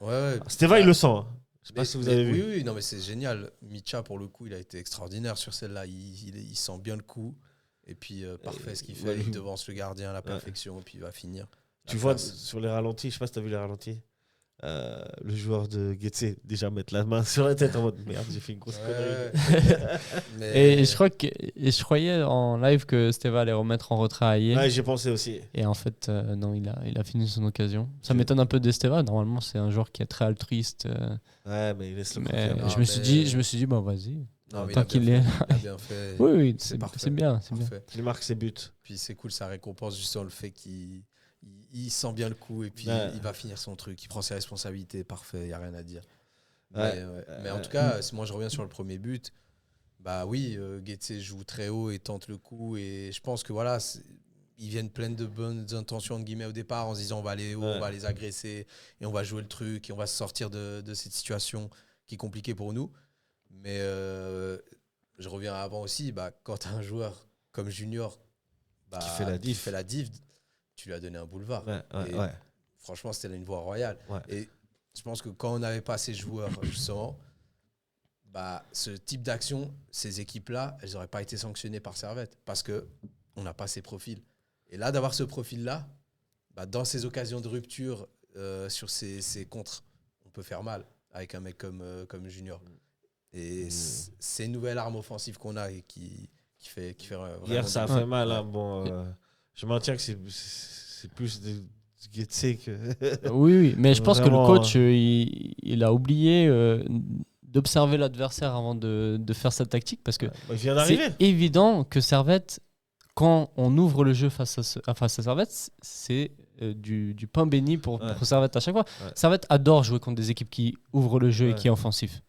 Ouais.
Steva, il le sent. Hein. Je sais pas
Mais-
si vous avez vu.
Oui, non, mais c'est génial. Micha, pour le coup, il a été extraordinaire sur celle-là. Il sent bien le coup. Et puis, parfait ce qu'il fait.
ouais.
Il devance le gardien à la perfection. Et puis, il va finir.
Tu
La
vois,
passe.
sur les ralentis, je sais pas si tu as vu les ralentis, le joueur de Getse déjà mettre la main sur la tête en mode merde, j'ai fait une grosse connerie.
Mais-
Et je croyais en live que Steva allait remettre en retrait à Aye.
Ouais, j'ai pensé aussi.
Et en fait, non, il a fini son occasion. Ça m'étonne un peu d'Esteva. Normalement, c'est un joueur qui est très altruiste.
Ouais, mais il laisse le
Mais
côté.
je me suis dit, bon, vas-y.
Non, mais
Tant
il a
qu'il
bien
est
fait. Il a bien fait.
Oui,
C'est
c'est
parfait.
c'est bien. C'est bien.
Parfait.
Il marque ses buts.
Puis c'est cool, ça récompense justement le fait qu'il sent bien le coup et puis
Ouais.
il va finir son truc. Il prend ses responsabilités, parfait, il n'y a rien à dire.
Ouais.
Mais en tout cas, moi je reviens sur le premier but. Bah oui, Getse joue très haut et tente le coup. Et je pense que voilà, ils viennent pleins de bonnes intentions entre guillemets, au départ en se disant on va aller haut, on va les agresser et on va jouer le truc et on va se sortir de cette situation qui est compliquée pour nous. Mais je reviens avant aussi, bah, quand tu as un joueur comme Junior
Qui fait la diff.
tu lui as donné un boulevard.
Ouais,
Et
ouais.
franchement, c'était une voie royale.
Ouais.
Et je pense que quand on n'avait pas ces joueurs, justement, bah, ce type d'action, ces équipes-là, elles n'auraient pas été sanctionnées par Servette parce qu'on n'a pas ces profils. Et là, d'avoir ce profil-là, bah, dans ces occasions de rupture, sur ces contres, on peut faire mal avec un mec comme Junior. Et c'est une nouvelle arme offensive qu'on a et qui fait vraiment
Hier, ça a
du
fait
bien.
mal. Hein. Bon, je maintiens que c'est plus de Getse que.
Oui, mais je pense que le
Vraiment,
coach, il a oublié d'observer l'adversaire avant de faire sa tactique, parce que
Il vient d'arriver.
c'est évident que Servette, quand on ouvre le jeu face à Servette, c'est du pain béni pour Servette à chaque fois.
Ouais.
Servette adore jouer contre des équipes qui ouvrent le jeu et
Ouais.
qui est offensif.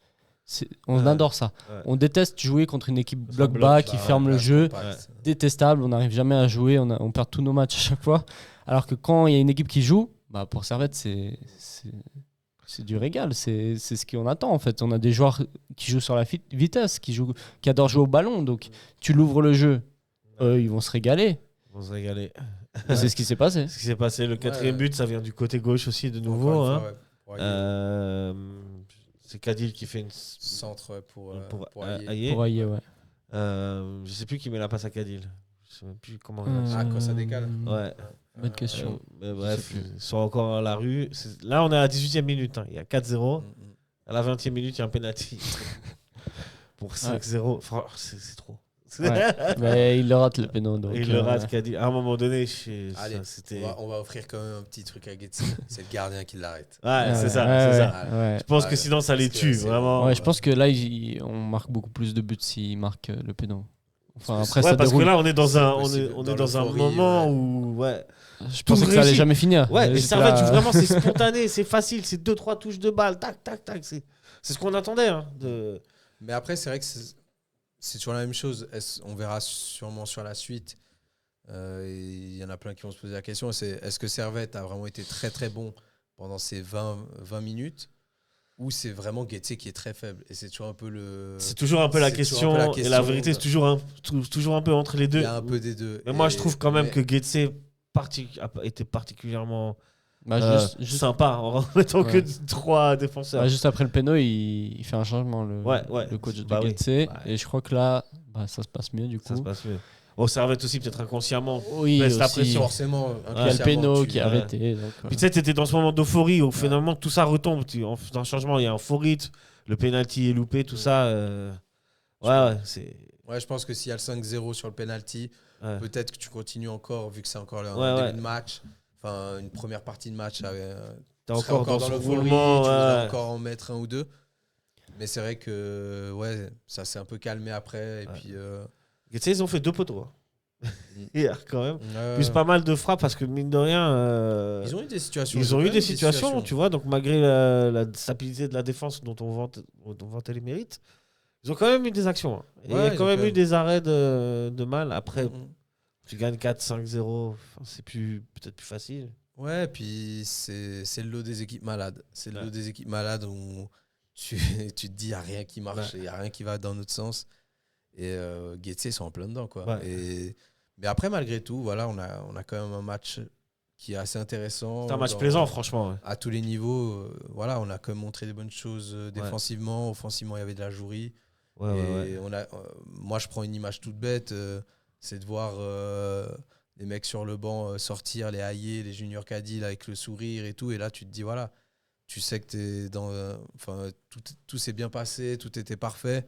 On adore ça.
Ouais.
On déteste jouer contre une équipe
Ça
bloc
bloque,
bas
là,
qui
ouais,
ferme le
Là,
jeu.
compact.
Détestable, on n'arrive jamais à jouer, on perd tous nos matchs à chaque fois. Alors que quand il y a une équipe qui joue, bah pour Servette, c'est du régal, c'est ce qu'on attend en fait. On a des joueurs qui jouent sur la vitesse, qui adorent jouer au ballon, donc tu l'ouvres le jeu, ils vont se régaler.
Ils vont se régaler.
Et c'est ce qui s'est passé.
Ce qui s'est passé, le quatrième but, ça vient du côté gauche aussi de nouveau.
Encore une
Hein.
fois, ouais, pour Aïe.
C'est Cadil qui fait une.
Centre ouais, pour
Aïe.
Aïe.
Pour Aïe, ouais.
Je sais plus qui met la passe à Cadil. Je sais même plus comment.
Ah, quand ça décale.
Ouais.
Bonne question.
Mais bref, ils sont encore à la rue. Là, on est à la 18e minute. Hein. Il y a 4-0. À la 20e minute, il y a un penalty. Pour 5-0. C'est trop.
Ouais. Mais il le rate le péno. Donc,
Et il le rate, qui a dit à un moment donné,
Allez,
ça, c'était.
on va offrir quand même un petit truc à Getze. C'est le gardien qui l'arrête.
Ouais, c'est ça,
ouais,
c'est ça.
ouais.
Je pense
Ouais,
que sinon ça les
parce que
tue,
c'est
vraiment.
Ouais, je pense que là, on marque beaucoup plus de buts s'il marque le péno. Enfin, après,
Ouais,
ça
parce que
déroule.
là, on est dans un,
possible.
on
Dans
est dans un
l'euphorie,
moment
ouais.
où, ouais.
Je
tout
pensais que ça allait
réussit.
jamais finir.
Ouais, et
J'étais
Servette,
là,
vraiment, c'est spontané, c'est facile, c'est 2-3 touches de balle, tac, tac, tac. C'est ce qu'on attendait. Hein,
Mais après, c'est vrai que c'est toujours la même chose. On verra sûrement sur la suite. Il y en a plein qui vont se poser la question. Est-ce que Servette a vraiment été très très bon pendant ces 20 minutes ou c'est vraiment Getze qui est très faible? Et c'est toujours un peu
C'est toujours un peu la
c'est toujours
question.
un peu la
Et la
question,
vérité, c'est toujours un peu entre les
Il
deux.
y a un peu des deux.
Mais moi, je trouve quand même
mais-
que Getze a été particulièrement
bah, juste,
sympa en mettant
Ouais.
que 3 défenseurs.
bah, juste après le péno, il fait un changement, le coach de
Bah oui.
Getze.
Ouais.
Et je crois que là, bah, ça se passe mieux du
Ça se
coup.
passe mieux. Bon, Servette aussi, peut-être inconsciemment.
Oui,
Laisse la
aussi.
pression.
Forcément,
Il y a le péno qui est
Ouais.
arrêté. Donc,
Puis tu sais, t'étais dans ce moment d'euphorie où finalement tout ça retombe. En faisant un changement, il y a un faux rythme, le penalty est loupé, tout ça. Ouais, c'est.
Ouais, je pense que s'il y a le 5-0 sur le penalty,
Ouais.
peut-être que tu continues encore, vu que c'est encore un
Ouais,
début
ouais.
de match, enfin une première partie de match.
T'es
tu serais
encore dans
dans
ce
l'euphorie,
roulement.
tu voudrais
Ouais.
encore en mettre un ou deux. Mais c'est vrai que ouais, ça s'est un peu calmé après. Et
Ouais.
puis,
Tu sais, ils ont fait 2 poteaux. Hein. Hier, quand même.
ouais,
Plus pas mal de frappes parce que, mine de rien.
ils ont eu des situations.
Ils ont
quand
eu
même
des situations, tu vois, donc malgré la stabilité de la défense dont on vantait les mérites, ils ont quand même eu des actions. Hein. Et il y
Ouais,
a
ils
quand
ont
même
quand
eu
même-
des arrêts de mal. Après,
Mhm.
tu gagnes 4-5-0, c'est peut-être plus facile.
Ouais, puis c'est le lot des équipes malades. C'est le
Ouais.
lot des équipes malades où tu, tu te dis, il n'y a rien qui marche, il n'y a rien qui va dans notre sens. Et Getze, ils sont en plein dedans, quoi.
Ouais.
Mais après, malgré tout, voilà, on a quand même un match qui est assez intéressant.
C'est un match plaisant, franchement. Ouais.
À tous les niveaux, voilà, on a quand même montré des bonnes choses défensivement. Offensivement, il y avait de la jouerie.
Ouais,
Et moi, je prends une image toute bête, c'est de voir les mecs sur le banc sortir, les Hayé, les Junior Caddy, là, avec le sourire et tout. Et là, tu te dis, voilà, tu sais que t'es dans, tout s'est bien passé, tout était parfait.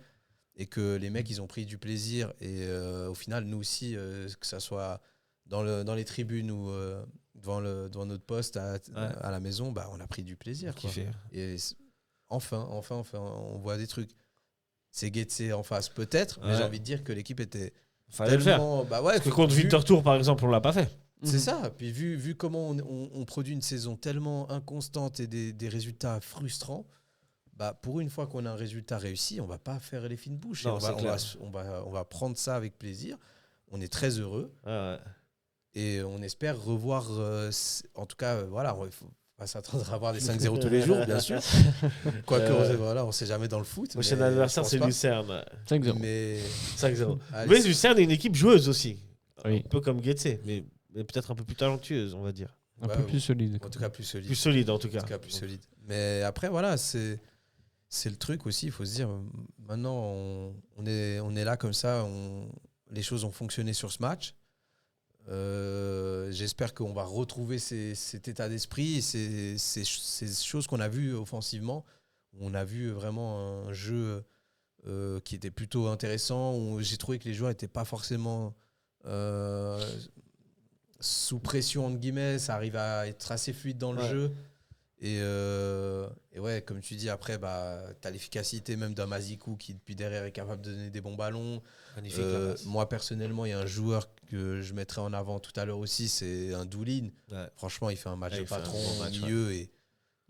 Et que les mecs, ils ont pris du plaisir. Et au final, nous aussi, que ça soit dans les tribunes ou devant notre poste à la maison, bah, on a pris du plaisir. Quoi.
Kiffé.
Et enfin, on voit des trucs. C'est Getze en face, peut-être, mais
Ouais.
j'ai envie de dire que l'équipe était
Fallait le faire.
tellement. Bah ouais,
Parce que contre Winterthur, par exemple, on l'a pas fait.
c'est ça. Puis vu comment on produit une saison tellement inconstante et des résultats frustrants, bah pour une fois qu'on a un résultat réussi, on va pas faire les fines bouches.
Non,
Et
c'est clair.
on va prendre ça avec plaisir. On est très heureux
Ouais.
et on espère revoir. En tout cas, voilà, il faut pas s'attendre à avoir des 5-0 tous les jours, bien sûr. Quoique, voilà, on sait jamais dans le foot.
Prochain
mais
adversaire,
je pense
c'est
pas.
Lucerne.
5-0.
Mais
5-0.
allez,
Mais Lucerne est une équipe joueuse aussi.
Oui.
Un peu comme Getze, mais peut-être un peu plus talentueuse, on va dire.
Un
ouais,
peu plus solide.
en tout cas plus solide.
Plus solide, en tout cas.
En tout cas, plus solide. Mais après, voilà, c'est le truc aussi. Il faut se dire, maintenant, on est là comme ça. Les choses ont fonctionné sur ce match. J'espère qu'on va retrouver cet état d'esprit, ces choses qu'on a vues offensivement. On a vu vraiment un jeu qui était plutôt intéressant. Où j'ai trouvé que les joueurs n'étaient pas forcément sous pression, entre guillemets. Ça arrive à être assez fluide dans le
Ouais.
jeu. Et ouais, comme tu dis, après, bah, tu as l'efficacité même d'un Mazikou qui, depuis derrière, est capable de donner des bons ballons.
Magnifique.
Moi, personnellement, il y a un joueur que je mettrai en avant tout à l'heure aussi, c'est un Doulin.
Ouais.
Franchement, il fait un match
Ouais,
de
il fait un
patron
bon
au
match,
milieu et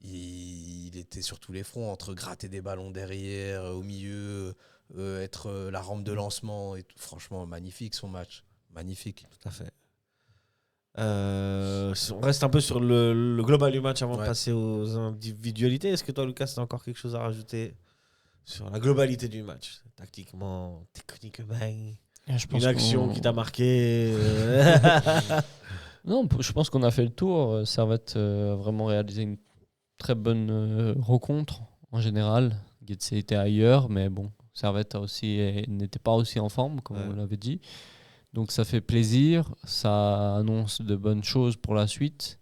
il était sur tous les fronts, entre gratter des ballons derrière, au milieu, être la rampe de lancement. Et tout. Franchement, magnifique son match. Magnifique.
Tout à fait. On reste un peu sur le global du match avant de
Ouais.
passer aux individualités. Est-ce que toi, Lucas, tu as encore quelque chose à rajouter sur la globalité du match? Tactiquement, techniquement,
Je pense
une action
qu'on-
qui t'a marqué
Non, je pense qu'on a fait le tour. Servette a vraiment réalisé une très bonne rencontre en général. Getze était ailleurs, mais bon, Servette n'était pas aussi en forme, comme
Ouais.
on l'avait dit. Donc ça fait plaisir, ça annonce de bonnes choses pour la suite.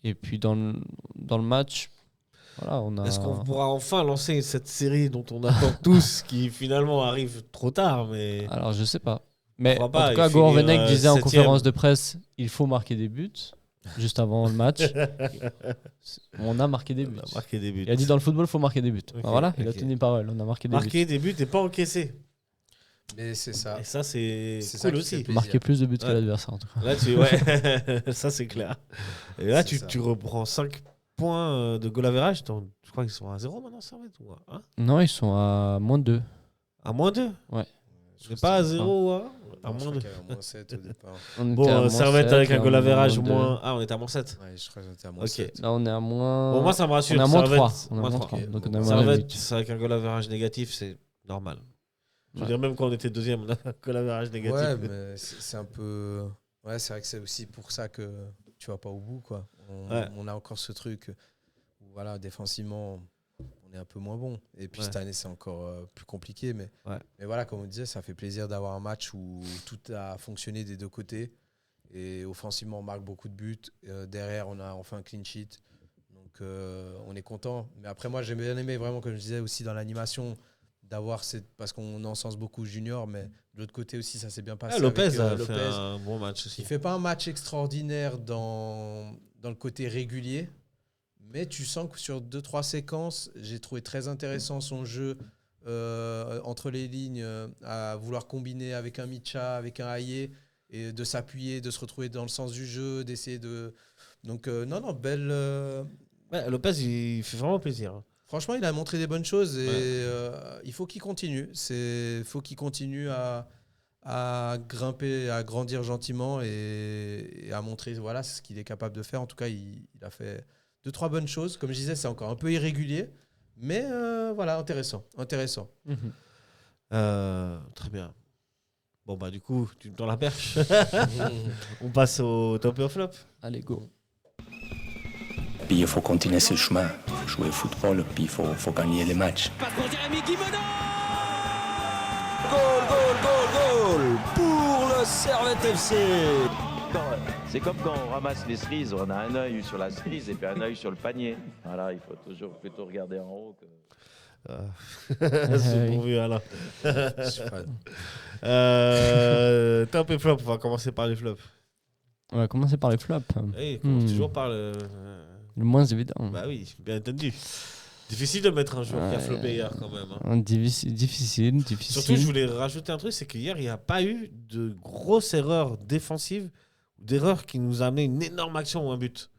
Et puis dans le match, Voilà, on a...
Est-ce qu'on pourra enfin lancer cette série dont on attend tous, qui finalement arrive trop tard, mais
Alors, je sais pas. Mais
pourra
en
pas,
tout cas,
il
Gourvenec
finira
disait en
7e.
conférence de presse il faut marquer des buts juste avant le match. On a marqué des buts.
on a marqué des buts.
Il a dit dans le football, il faut marquer des buts.
Ok,
Voilà, il a
ok.
tenu parole. On a marqué des buts.
Marquer des buts et pas encaisser.
Mais c'est ça.
Et ça, c'est
C'est ça
cool
qui fait
aussi.
plaisir.
Marquer plus de buts que
Ouais.
l'adversaire, en tout cas.
Là, ouais, ça c'est clair. Et là,
C'est ça.
tu reprends 5 points de goal average. Je crois qu'ils sont à 0 maintenant, ça va être ou à 1
Non, ils sont à moins de 2.
À moins 2.
Je
C'est
crois
pas à
que c'était-
0 ou à 1
Non,
À
je
moins
crois
2.
qu'il y avait moins 7 au départ.
On était à
Bon,
moins
Servette
7,
avec un
là,
goal
on est à
average
moins
moins.
2.
Ah, on est à moins 7.
Ouais, je crois que j'étais à moins
Ok.
7.
Là, on est à moins.
Bon, moi, ça me rassure.
On est à moins
Servette,
3. On est à
moins
moins
3.
3. Donc, on
Bon,
est à moins
Servette,
8.
c'est avec un goal average négatif, c'est normal. Je veux
Ouais.
dire, même quand on était deuxième, on a un goal average négatif.
Ouais, mais c'est un peu. Ouais, c'est vrai que c'est aussi pour ça que tu vas pas au bout, quoi. On a encore ce truc où, voilà, défensivement, on est un peu moins bon. Et puis
Ouais.
cette année, c'est encore plus compliqué. Mais voilà, comme on disait, ça fait plaisir d'avoir un match où tout a fonctionné des deux côtés. Et offensivement, on marque beaucoup de buts. Derrière, on a enfin un clean sheet. Donc, on est content. Mais après, moi, j'ai bien aimé, vraiment, comme je disais, aussi dans l'animation, d'avoir cette. Parce qu'on encense beaucoup Junior, mais de l'autre côté aussi, ça s'est bien passé.
Ah, Lopez
avec,
a
Lopez.
fait un bon match aussi.
Il fait pas un match extraordinaire dans le côté régulier, mais tu sens que sur 2-3 séquences, j'ai trouvé très intéressant son jeu entre les lignes, à vouloir combiner avec un Micha, avec un Haye, et de s'appuyer, de se retrouver dans le sens du jeu, d'essayer de... Donc non, belle...
Ouais, Lopez, il fait vraiment plaisir.
Franchement, il a montré des bonnes choses et il faut qu'il continue. Il faut qu'il continue à grimper, à grandir gentiment et à montrer voilà, ce qu'il est capable de faire. En tout cas, il a fait 2-3 bonnes choses. Comme je disais, c'est encore un peu irrégulier, mais voilà, intéressant.
Très bien. Bon, bah, du coup, tu me tends la perche. On passe au top et au flop.
Allez, go.
Puis il faut continuer ce chemin, jouer au football, puis il faut gagner les matchs.
Goal pour le Servette FC.
C'est comme quand on ramasse les cerises, on a un œil sur la cerise et puis un œil sur le panier. Voilà, il faut toujours plutôt regarder en haut.
C'est bon vu, Alain. Top et flop, on va commencer par les flops.
On va commencer par les flops.
Hey, commence toujours par le.
Le moins évident.
Bah oui, bien entendu. Difficile de mettre un joueur qui a flopé hier quand même. Hein.
Difficile.
Surtout, je voulais rajouter un truc, c'est qu'hier, il n'y a pas eu de grosses erreurs défensives, d'erreurs qui nous amenaient une énorme action ou un but.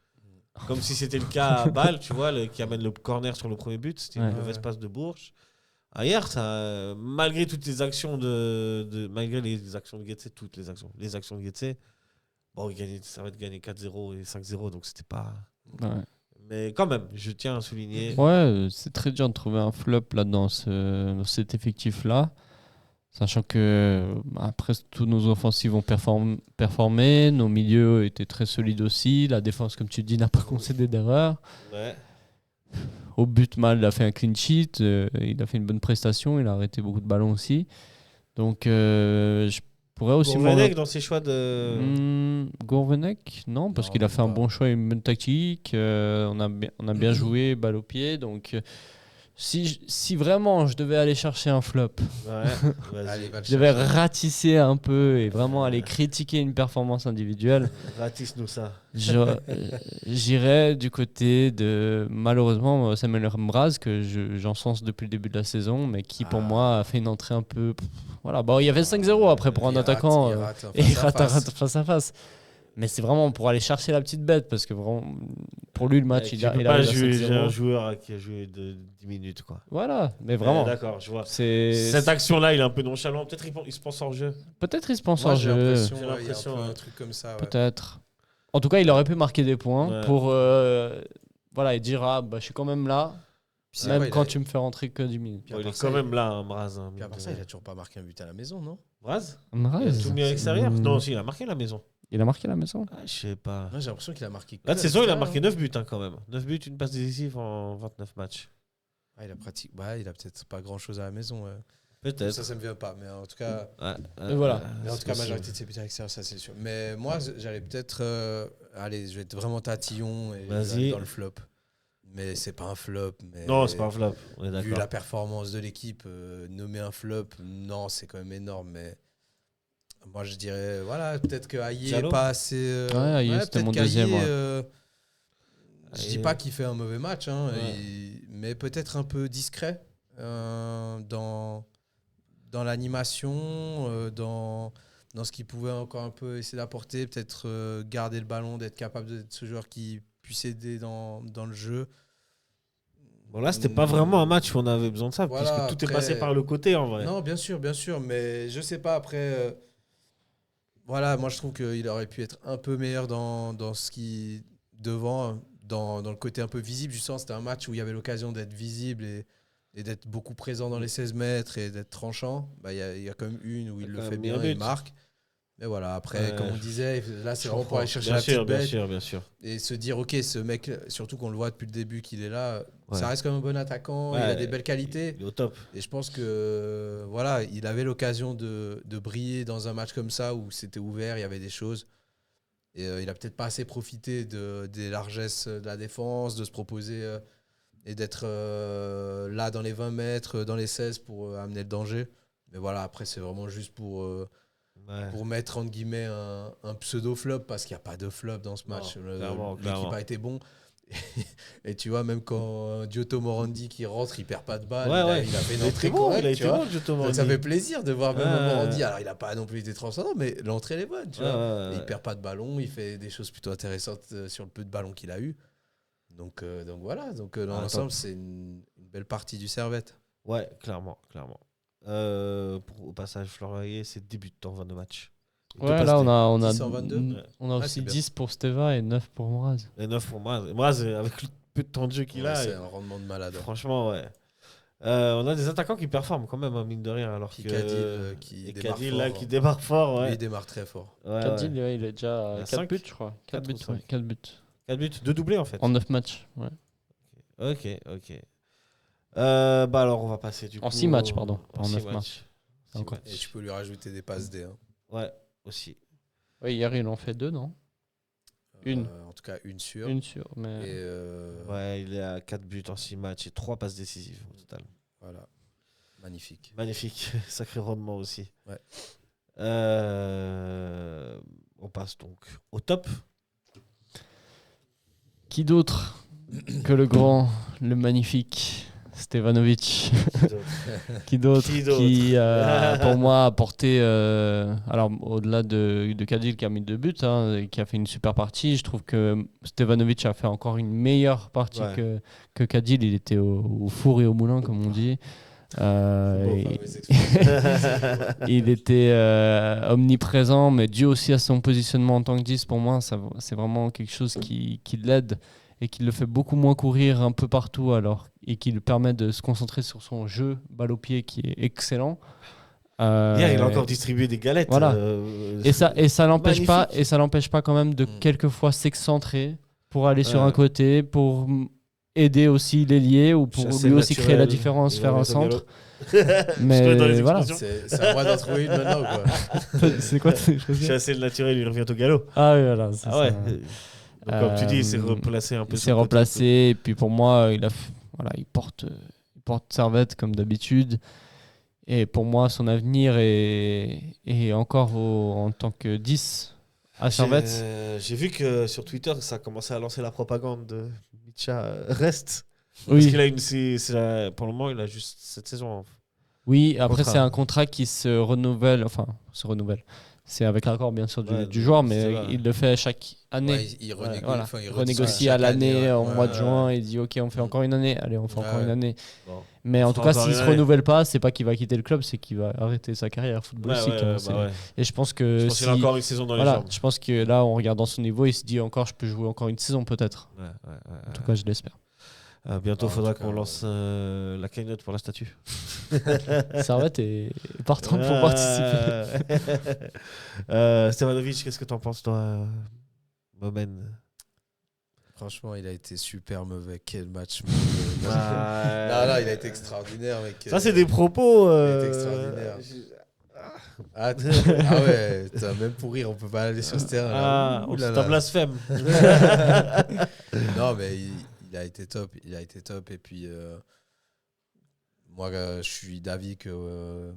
Comme si c'était le cas à Bâle, tu vois, qui amène le corner sur le premier but. C'était une mauvaise passe de Bourges. Hier, ça, malgré toutes les actions malgré les actions de Guetze, toutes les actions de Guetze, bon, ça va être gagné 4-0 et 5-0, donc c'était pas.
Ouais.
Mais quand même, je tiens à souligner.
Ouais, c'est très dur de trouver un flop là dans cet effectif-là. Sachant que après, tous nos offensives ont performé, nos milieux étaient très solides aussi. La défense, comme tu dis, n'a pas concédé d'erreur.
Ouais.
Au but, Mal a fait un clean sheet. Il a fait une bonne prestation. Il a arrêté beaucoup de ballons aussi. Donc, je pourrais aussi...
Gourvenec dans ses choix de...
Gourvenec, non, parce qu'il a fait un bon choix et une bonne tactique. On a bien joué, balle au pied. Donc, si vraiment je devais aller chercher un flop, je devais ratisser un peu et vraiment aller critiquer une performance individuelle.
Ratisse-nous ça.
J'irais du côté de, malheureusement, Samuel Mbraz, que j'encense depuis le début de la saison, mais qui pour moi a fait une entrée un peu... Voilà, bon, il y avait 5-0 après pour un attaquant et il rate face à face. Mais c'est vraiment pour aller chercher la petite bête, parce que vraiment, pour lui, le match, il arrive à 5-0.
J'ai un joueur qui a joué de 10 minutes, quoi.
Voilà, mais vraiment.
D'accord, je vois. Cette action-là, il est un peu nonchalant. Peut-être il se pense hors jeu.
Peut-être il se pense hors jeu.
J'ai l'impression qu'il y a un truc comme ça. Ouais.
Peut-être. En tout cas, il aurait pu marquer des points pour voilà, et dire je suis quand même là, même quand tu me fais rentrer que 10 minutes.
Il est quand même là, Mbraz.
Puis à part ça, il a toujours pas marqué un but à la maison, non?
Mbraz Il a tout mis à l'extérieur? Non, si, il a marqué à la maison.
Il a marqué à la maison?
Je sais pas.
J'ai l'impression qu'il a marqué.
Là, de saison, il a marqué 9 buts quand même. 9 buts, une passe décisive en 29 matchs.
Il a peut-être pas grand-chose à la maison.
Peut-être.
Ça me vient pas, mais en tout cas.
Voilà.
Mais en tout cas, la majorité de ses buts à l'extérieur, ça c'est sûr. Mais moi, j'allais peut-être. Allez, je vais être vraiment tatillon et aller dans le flop. Mais c'est pas un flop. Mais
Non, c'est pas un flop, on est
vu
d'accord.
la performance de l'équipe, nommer un flop, non, c'est quand même énorme. Mais moi, je dirais, voilà, peut-être que Aïe
Diallo
est pas assez.
Aïe, c'était
peut-être
mon
qu'Aïe,
deuxième, ouais.
Je dis pas qu'il fait un mauvais match, hein, mais peut-être un peu discret dans l'animation, dans ce qu'il pouvait encore un peu essayer d'apporter, peut-être garder le ballon, d'être capable d'être ce joueur qui puisse aider dans le jeu.
Bon, là, c'était pas vraiment un match où on avait besoin de ça,
Voilà,
puisque tout est
après-
passé par le côté en vrai.
Non, bien sûr, mais je sais pas, après, voilà, moi je trouve qu'il aurait pu être un peu meilleur dans ce qui devant, dans le côté un peu visible. Justement, c'était un match où il y avait l'occasion d'être visible et d'être beaucoup présent dans les 16 mètres et d'être tranchant. Bah, il y a quand même une où il le fait bien, il marque. Mais voilà, après, comme on disait, là c'est vraiment pour aller chercher la petite bête.
Bien sûr.
Et se dire, ok, ce mec, surtout qu'on le voit depuis le début qu'il est là,
Ouais.
ça reste comme un bon attaquant,
Ouais,
il a des belles qualités.
Il est au top.
Et je pense que voilà, il avait l'occasion de briller dans un match comme ça où c'était ouvert, il y avait des choses. Et il a peut-être pas assez profité des largesses de la défense, de se proposer et d'être là dans les 20 mètres, dans les 16 pour amener le danger. Mais voilà, après, c'est vraiment juste pour mettre entre guillemets un pseudo-flop parce qu'il n'y a pas de flop dans ce match. L'équipe a été bon. Et tu vois, même quand Giotto Morandi qui rentre, il perd pas de balle. Il a fait une entrée correcte.
Il a été bon, Giotto Morandi.
Ça fait plaisir de voir même Morandi. Alors, il n'a pas non plus été transcendant, mais l'entrée, elle est bonne. Tu vois. Et il perd pas de ballon. Il fait des choses plutôt intéressantes sur le peu de ballon qu'il a eu. Donc voilà. Donc, dans l'ensemble, c'est une belle partie du Servette.
Ouais, clairement. Au passage, Florian, c'est débutant en 22 matchs.
Ouais, là, on a
10 en 22.
On a aussi 10 pour Steva et 9 pour Mraz.
Et 9 pour Mraz. Mraz, avec le peu de temps de jeu qu'il a.
C'est un rendement de malade.
Franchement, ouais. On a des attaquants qui performent quand même, hein, mine de rien. Alors
Puis
que
Cadil qui démarre
Cadil,
fort.
là, qui démarre fort. Ouais.
Lui, il démarre très fort.
Cadil, il est déjà
Il a
4
5,
buts, je crois. 4 buts,
ou 5.
ouais. 4 buts.
4 buts, 2 doublés en fait.
En 9 matchs, ouais.
Ok. Bah alors, on va passer du coup.
En 6 matchs, pardon.
En
En
6
9 matchs. C'est encore
Et tu peux lui rajouter des passes D. Hein.
Ouais, aussi.
Oui, hier, il en fait 2, non? Une.
En tout cas, une sûre.
Une sûre, mais...
Et
Ouais, il est à 4 buts en 6 matchs et 3 passes décisives au total.
voilà. Magnifique.
Magnifique. Sacré rendement aussi.
Ouais.
On passe donc au top.
Qui d'autre que le grand, le magnifique Stevanovic? Qui d'autre qui, pour moi, a apporté, alors au-delà de Cadil qui a mis 2 buts, et qui a fait une super partie, je trouve que Stevanovic a fait encore une meilleure partie que Cadil. Il était au four et au moulin, comme on dit. Il était omniprésent, mais dû aussi à son positionnement en tant que 10, pour moi, c'est vraiment quelque chose qui l'aide et qui le fait beaucoup moins courir un peu partout, et qui lui permet de se concentrer sur son jeu balle au pied qui est excellent.
Hier, il a encore distribué des galettes.
Voilà. Et ça l'empêche pas quand même de quelquefois s'excentrer pour aller sur un côté, pour aider aussi l'ailier ou pour lui aussi créer la différence, faire un centre. Mais voilà.
C'est à moi d'en trouver une maintenant, quoi.
C'est quoi
Chasser le naturel, il revient au galop.
Ah oui, voilà.
Ah ouais. Donc, comme tu dis, il s'est replacé un peu.
Il s'est replacé, et puis pour moi, il porte Servette comme d'habitude. Et pour moi, son avenir est encore en tant que 10 à Servette.
J'ai vu que sur Twitter, ça a commencé à lancer la propagande de Mitcha reste.
Oui.
Parce qu'il a pour le moment, il a juste cette saison.
Oui, après, c'est un contrat qui se renouvelle. C'est avec l'accord, bien sûr, du joueur, mais il le fait chaque année.
Ouais, il
renégocie à l'année, au mois de juin. Il dit ok, on fait encore une année. Allez, on fait encore une année. Bon. Mais en tout cas, s'il ne se renouvelle pas, c'est pas qu'il va quitter le club, c'est qu'il va arrêter sa carrière footballistique. Et je pense que
qu'il a encore une saison dans les jambes.
Je pense que là, en regardant son niveau, il se dit encore, je peux jouer encore une saison peut-être. En tout cas, je l'espère.
Bientôt, il faudra qu'on lance la cagnotte pour la statue.
Servette est partant pour participer.
Stevanovic, qu'est-ce que tu en penses, toi, Momen?
Franchement, il a été super mauvais. Quel match mauvais. Non, il a été extraordinaire, mec.
Ça, c'est des propos.
Il a été extraordinaire. Ah ouais, même pour rire, on peut pas aller sur ce terrain.
C'est un blasphème.
Non, mais il a été top. Et puis, moi, je suis d'avis que,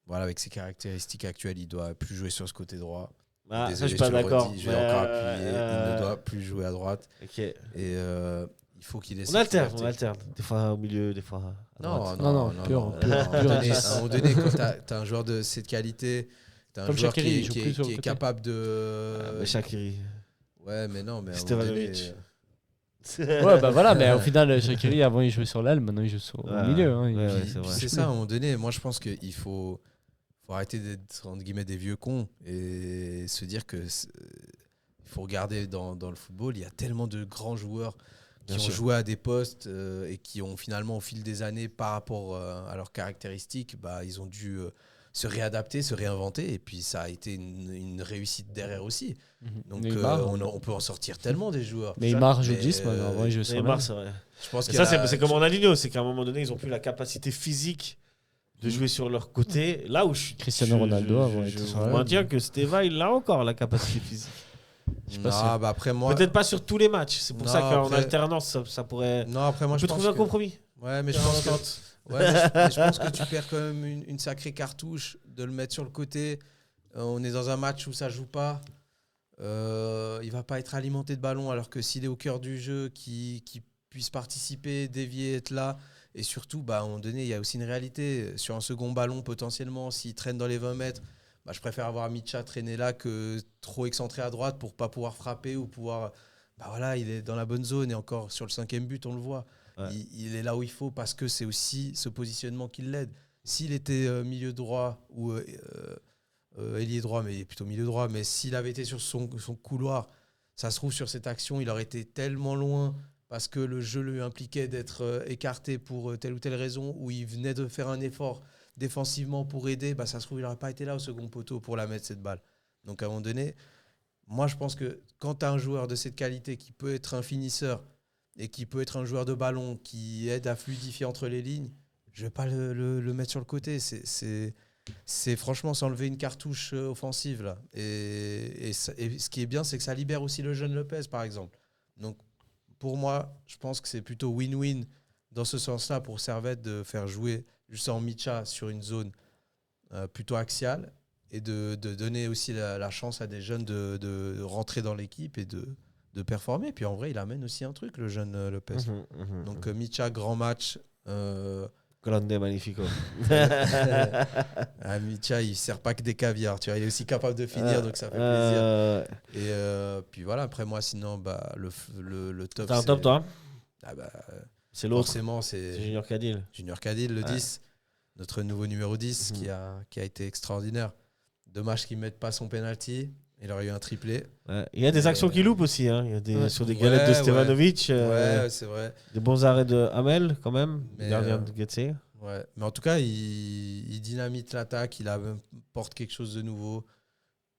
voilà, avec ses caractéristiques actuelles, il doit plus jouer sur ce côté droit.
Ah, ça,
Désolé,
je suis pas
te le
d'accord.
redis, je vais encore appuyer. Il ne doit plus jouer à droite.
Ok.
Et il faut qu'il ait
On
cette
alterne,
liberté.
on alterne. Des fois au milieu, des fois à droite.
Non, pur, pur,
À un moment donné, quand tu as un joueur de cette qualité, tu as un
Comme
joueur
Shaqiri, il
qui
joue plus sur le
est
côté.
capable de.
Mais Shaqiri.
Ouais, mais non, mais à un moment
Stevanovic.
donné,
Ouais, bah voilà, mais au final, Shaqiri, avant, il jouait sur l'aile, maintenant, il joue au
Ouais.
milieu. Hein,
Ouais,
Puis-
c'est
puis
vrai.
c'est ça, à un moment donné, moi je pense qu'il faut arrêter d'être entre guillemets des vieux cons et se dire que il faut regarder dans le football, il y a tellement de grands joueurs qui
Bien
ont
sûr.
joué à des postes et qui ont finalement au fil des années par rapport à leurs caractéristiques, bah, ils ont dû se réadapter, se réinventer et puis ça a été une réussite derrière aussi. Donc
Neymar.
on peut en sortir tellement des joueurs.
Neymar joue
Mais,
10, maintenant. Avant, il jouait sur
Neymar,
l'aile.
c'est vrai.
Je pense
Et
que
ça, c'est comme Ronaldinho, c'est qu'à un moment donné, ils ont plus la capacité physique de jouer sur leur côté. Là où
Cristiano Ronaldo avant, il
je
était sur
vous
la
maintiens que Steva, il a encore la capacité physique.
Je sais pas
Non, bah après moi.
Peut-être pas sur tous les matchs. C'est pour
Non,
ça qu'en
après-
alternance, ça pourrait.
Non, après moi
On
je
peut
pense
trouver un
que-
compromis.
Ouais, mais je pense que. Ouais, mais je pense que tu perds quand même une sacrée cartouche de le mettre sur le côté. On est dans un match où ça joue pas. Il va pas être alimenté de ballon alors que s'il est au cœur du jeu, qui puisse participer, dévier, être là. Et surtout, bah, à un moment donné, il y a aussi une réalité. Sur un second ballon, potentiellement, s'il traîne dans les 20 mètres, bah, je préfère avoir Mitcha traîner là que trop excentré à droite pour pas pouvoir frapper ou pouvoir. Bah voilà, il est dans la bonne zone et encore sur le 5e but, on le voit.
Ouais.
Il est là où il faut parce que c'est aussi ce positionnement qui l'aide. S'il était milieu droit ou ailier droit, mais plutôt milieu droit, mais s'il avait été sur son couloir, ça se trouve sur cette action, il aurait été tellement loin parce que le jeu lui impliquait d'être écarté pour telle ou telle raison ou il venait de faire un effort défensivement pour aider, bah ça se trouve, il n'aurait pas été là au second poteau pour la mettre cette balle. Donc à un moment donné, moi je pense que quand tu as un joueur de cette qualité qui peut être un finisseur et qui peut être un joueur de ballon qui aide à fluidifier entre les lignes, je ne vais pas le mettre sur le côté. C'est franchement s'enlever une cartouche offensive. Là. Et ce qui est bien, c'est que ça libère aussi le jeune Lopez, par exemple. Donc, pour moi, je pense que c'est plutôt win-win dans ce sens-là pour Servette de faire jouer justement Mitcha sur une zone plutôt axiale et de donner aussi la chance à des jeunes de rentrer dans l'équipe et de performer. Puis en vrai, il amène aussi un truc, le jeune Lopez. Donc Mitcha, grand match.
Grande magnifico.
Mitcha, il ne sert pas que des caviars. Tu vois, il est aussi capable de finir, donc ça fait plaisir. Et puis voilà, après moi, sinon, bah, le top.
T'as un top, toi
C'est
l'autre.
Forcément, c'est
Junior Cadil.
Junior Cadil, le 10. Notre nouveau numéro 10 qui a été extraordinaire. Dommage qu'il ne mette pas son penalty. Il aurait eu un triplé.
Ouais. Il y a des actions qui loupent aussi. Hein. Il y a sur des galettes de Stevanovic.
Ouais, c'est vrai.
Des bons arrêts de Hamel, quand même.
Mais,
Gardien de Getse.
Ouais. Mais en tout cas, il dynamite l'attaque. Il apporte quelque chose de nouveau.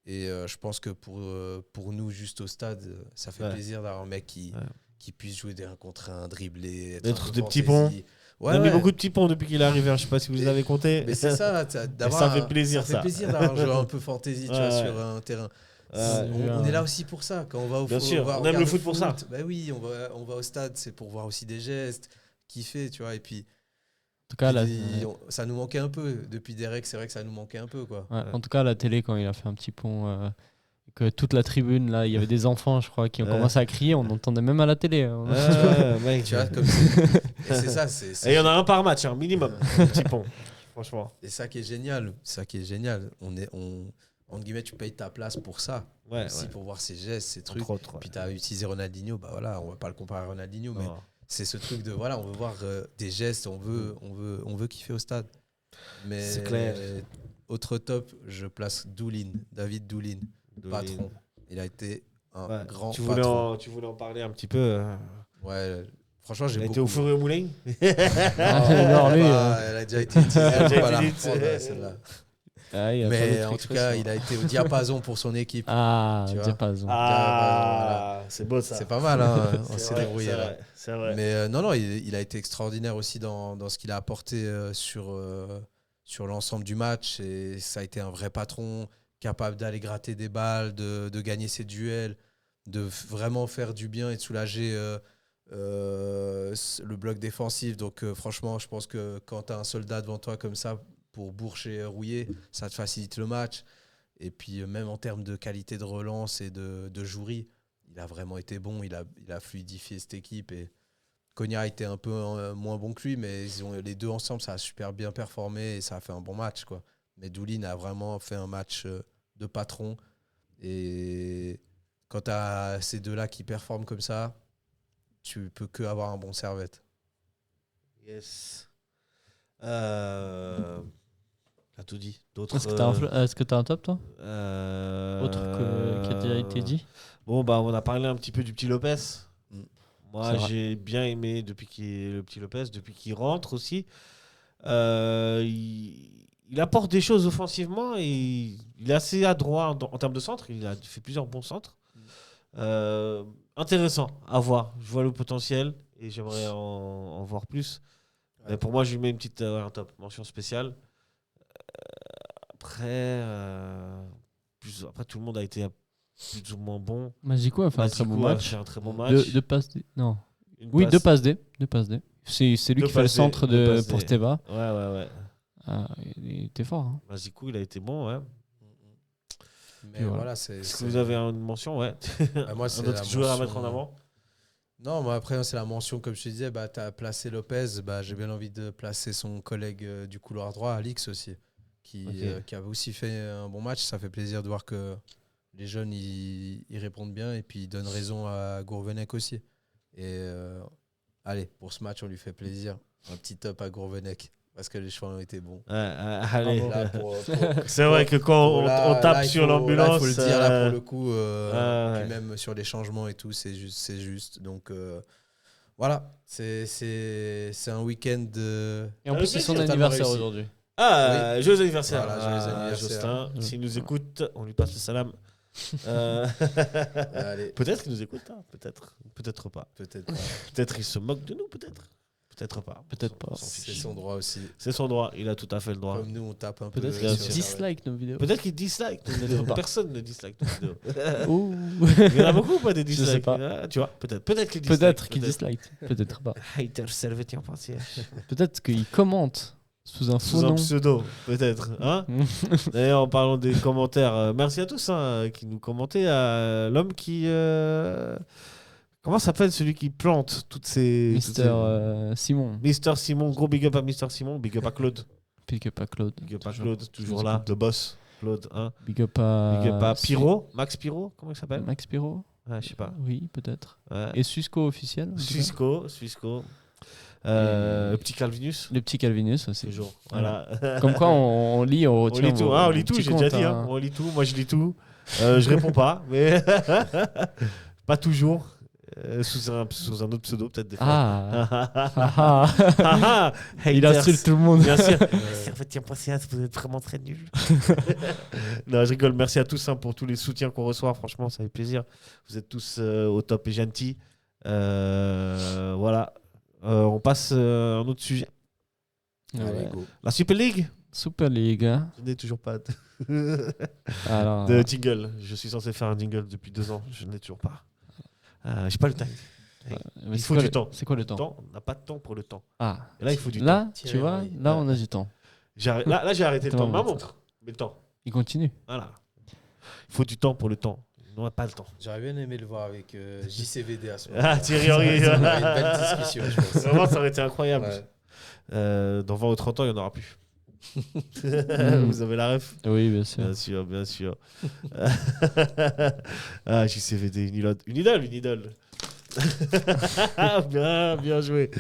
Et je pense que pour nous, juste au stade, ça fait plaisir d'avoir un mec qui puisse jouer des 1 contre 1, dribbler,
être des petits ponts.
Ouais,
il a mis beaucoup de petits ponts depuis qu'il est arrivé. Je ne sais pas si vous les avez comptés.
Mais c'est ça.
Ça fait plaisir,
ça. fait plaisir d'avoir un joueur un peu fantaisie tu vois, sur un terrain. On est là aussi pour ça. Quand on va au
Bien sûr,
on
on aime le foot pour ça.
Bah oui, on va au stade, c'est pour voir aussi des gestes, kiffer, tu vois. Et puis,
en tout cas,
ça nous manquait un peu. Depuis Derek, c'est vrai que ça nous manquait un peu. Quoi.
Ouais, en tout cas, à la télé, quand il a fait un petit pont, que toute la tribune, là, il y avait des enfants, je crois, qui ont commencé à crier. On entendait même à la télé.
Mec,
tu vois, comme c'est ça.
Et il y en a un par match, hein, minimum. Un petit pont, franchement.
Et ça qui est génial. Entre guillemets, tu payes ta place pour ça. Aussi pour voir ses gestes, ses trucs. Puis tu as utilisé Ronaldinho. Bah voilà, on va pas le comparer à Ronaldinho, mais c'est ce truc de voilà, on veut voir des gestes, on veut kiffer au stade. Mais
c'est clair.
Autre top, je place David Doulin, patron. Il a été un grand patron.
Tu voulais en parler un petit peu.
Ouais. Franchement, j'ai
beaucoup. Il a été au four et au moulin.
Elle a déjà été utilisée. Celle-là. Mais en tout cas, il a été au diapason pour son équipe.
Diapason.
Voilà. C'est beau ça.
C'est pas mal, hein. On s'est débrouillé là.
C'est vrai.
Mais non, il a été extraordinaire aussi dans ce qu'il a apporté sur l'ensemble du match. Et ça a été un vrai patron, capable d'aller gratter des balles, de gagner ses duels, de vraiment faire du bien et de soulager le bloc défensif. Donc franchement, je pense que quand tu as un soldat devant toi comme ça pour Bourg et Rouillé, ça te facilite le match. Et puis même en termes de qualité de relance et de jouerie, il a vraiment été bon. Il a fluidifié cette équipe. Et Konya a été un peu moins bon que lui, mais les deux ensemble, ça a super bien performé et ça a fait un bon match, quoi. Mais Doulin a vraiment fait un match de patron. Et quand tu as ces deux-là qui performent comme ça, tu peux que avoir un bon Servette.
Yes. T'as tout dit. D'autres,
Est-ce que t'as un top, toi Autre qui a déjà été dit.
Bon, bah, on a parlé un petit peu du petit Lopez. Moi,
C'est
j'ai bien aimé le petit Lopez, depuis qu'il rentre aussi. Il apporte des choses offensivement et il est assez adroit en termes de centre. Il a fait plusieurs bons centres. Intéressant à voir. Je vois le potentiel et j'aimerais en voir plus. Mais pour moi, je lui mets un top, mention spéciale. Après, tout le monde a été plus ou moins bon.
Magico a fait un très bon match.
Un très bon match.
Deux passes D. Non. Oui, deux passes D. C'est lui qui fait le centre pour Steva.
Ouais.
Il était fort. Hein.
Magico, il a été bon, ouais.
Mais voilà,
Est-ce que vous avez une mention, ouais.
Moi, c'est
un autre joueur à mettre en avant.
Non, moi après, c'est la mention, comme je te disais, tu as placé Lopez, j'ai bien envie de placer son collègue du couloir droit, Alix aussi, qui avait aussi fait un bon match. Ça fait plaisir de voir que les jeunes, ils répondent bien et puis ils donnent raison à Gourvenec aussi. Et allez, pour ce match, on lui fait plaisir. Un petit top à Gourvenec. Parce que les choix ont été bons.
Allez. C'est vrai que quand on tape sur l'ambulance.
Il faut le dire, là, pour le coup. Puis même sur les changements et tout, c'est juste. Donc, voilà. C'est un week-end.
Et en plus, c'est son anniversaire aujourd'hui.
Oui. Joyeux anniversaire.
Voilà, joyeux anniversaire.
Justin. S'il nous écoute, on lui passe le salam. Peut-être qu'il nous écoute. Hein. Peut-être pas. Peut-être il se moque de nous, peut-être. Peut-être pas.
C'est son droit aussi.
C'est son droit. Il a tout à fait le droit.
Comme nous, on tape un peu.
Peut-être qu'il dislike nos vidéos.
Peut-être qu'il dislike. Personne ne dislike nos vidéos. Il y en a beaucoup ou pas des dislikes?
Je sais pas.
Tu vois, peut-être qu'il dislike.
Peut-être qu'il dislike. Peut-être pas.
Hater Servetien pensé.
Peut-être qu'il commente sous un faux nom.
Pseudo, peut-être. Hein. D'ailleurs, en parlant des commentaires, merci à tous qui nous commentaient. L'homme qui... Comment s'appelle celui qui plante toutes ces...
Mister Simon.
Mister Simon, gros big up à Mister Simon, big up à Claude.
Big up à Claude.
Toujours là, le boss. Claude, hein.
Big up à
Pyro, Max Pyro, comment il s'appelle?
Max Pyro.
Je sais pas.
Oui, peut-être.
Ouais.
Et Susco officiel.
Susco. Le petit Calvinus.
Le petit Calvinus aussi.
Toujours. Voilà.
Comme quoi on lit, on retient.
On lit tout, on lit tout, j'ai déjà dit. On lit tout, moi je lis tout. Je réponds pas, mais pas toujours. Sous un autre pseudo, peut-être des fois.
Il insulte tout le monde.
Bien sûr. Servetien pensé, vous êtes vraiment très nuls. Non, je rigole. Merci à tous pour tous les soutiens qu'on reçoit. Franchement, ça fait plaisir. Vous êtes tous au top et gentils. Voilà. On passe à un autre sujet.
Allez, go.
La Super League.
Super League. Hein.
Je n'ai toujours pas
Alors,
de jingle. Je suis censé faire un jingle depuis 2 ans. Je n'ai toujours pas. J'ai pas le temps. Il faut du temps.
C'est quoi le temps?
On n'a pas de temps pour le temps.
Ah.
Et là, il faut du temps.
Là, tu vois, là, on a du temps.
Là, j'ai arrêté le temps. Ma montre. Mais le temps.
Il continue.
Voilà. Il faut du temps pour le temps. On n'a pas le temps.
J'aurais bien aimé le voir avec JCVD à ce moment-là.
Ah, Thierry Henry.
Ça aurait été une belle discussion, je pense.
Vraiment, ça aurait été incroyable.
Ouais.
Dans 20 ou 30 ans, il n'y en aura plus. Vous avez la ref?
Oui, bien sûr.
Bien sûr. JCVD, une idole. bien joué.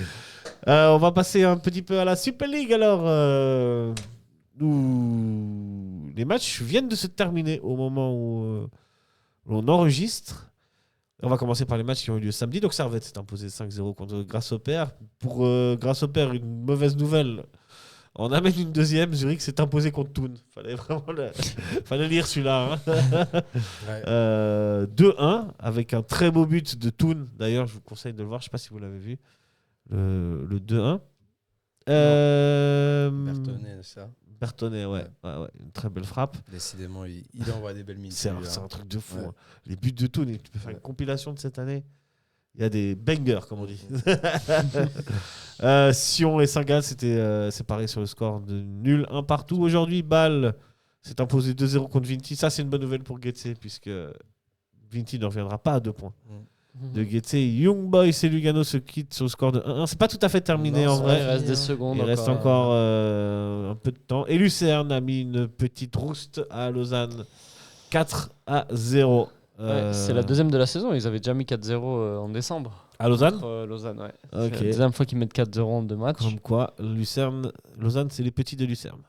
On va passer un petit peu à la Super League. Alors, les matchs viennent de se terminer au moment où on enregistre. On va commencer par les matchs qui ont eu lieu samedi. Donc, Servette s'est imposé 5-0 contre Grasshopper. Pour Grasshopper, une mauvaise nouvelle. On amène une deuxième. Zurich s'est imposé contre Thun. Fallait vraiment fallait lire celui-là. Hein. Ouais. 2-1 avec un très beau but de Thun. D'ailleurs, je vous conseille de le voir. Je ne sais pas si vous l'avez vu. Le 2-1.
Bertonnet, ça.
Bertonnet, ouais. Une très belle frappe.
Décidément, il envoie des belles mines.
C'est un truc de fou. Ouais. Hein. Les buts de Thun, tu peux faire une compilation de cette année. Il y a des bangers, comme on dit. Sion et Saint-Gall, c'était séparés sur le score de nul, 1 partout. Aujourd'hui, Bâle s'est imposé 2-0 contre Vinti. Ça, c'est une bonne nouvelle pour Getse, puisque Vinti ne reviendra pas à 2 points. De Getse, Young Boys et Lugano se quittent sur le score de 1-1. C'est pas tout à fait terminé en vrai.
Il reste des secondes.
Il reste encore un peu de temps. Et Lucerne a mis une petite rouste à Lausanne. 4-0.
C'est la deuxième de la saison. Ils avaient déjà mis 4-0 en décembre.
À Lausanne
Lausanne, ouais.
Ok.
C'est la deuxième fois qu'ils mettent 4-0 en 2 matchs.
Comme quoi, Lausanne, c'est les petits de Lucerne.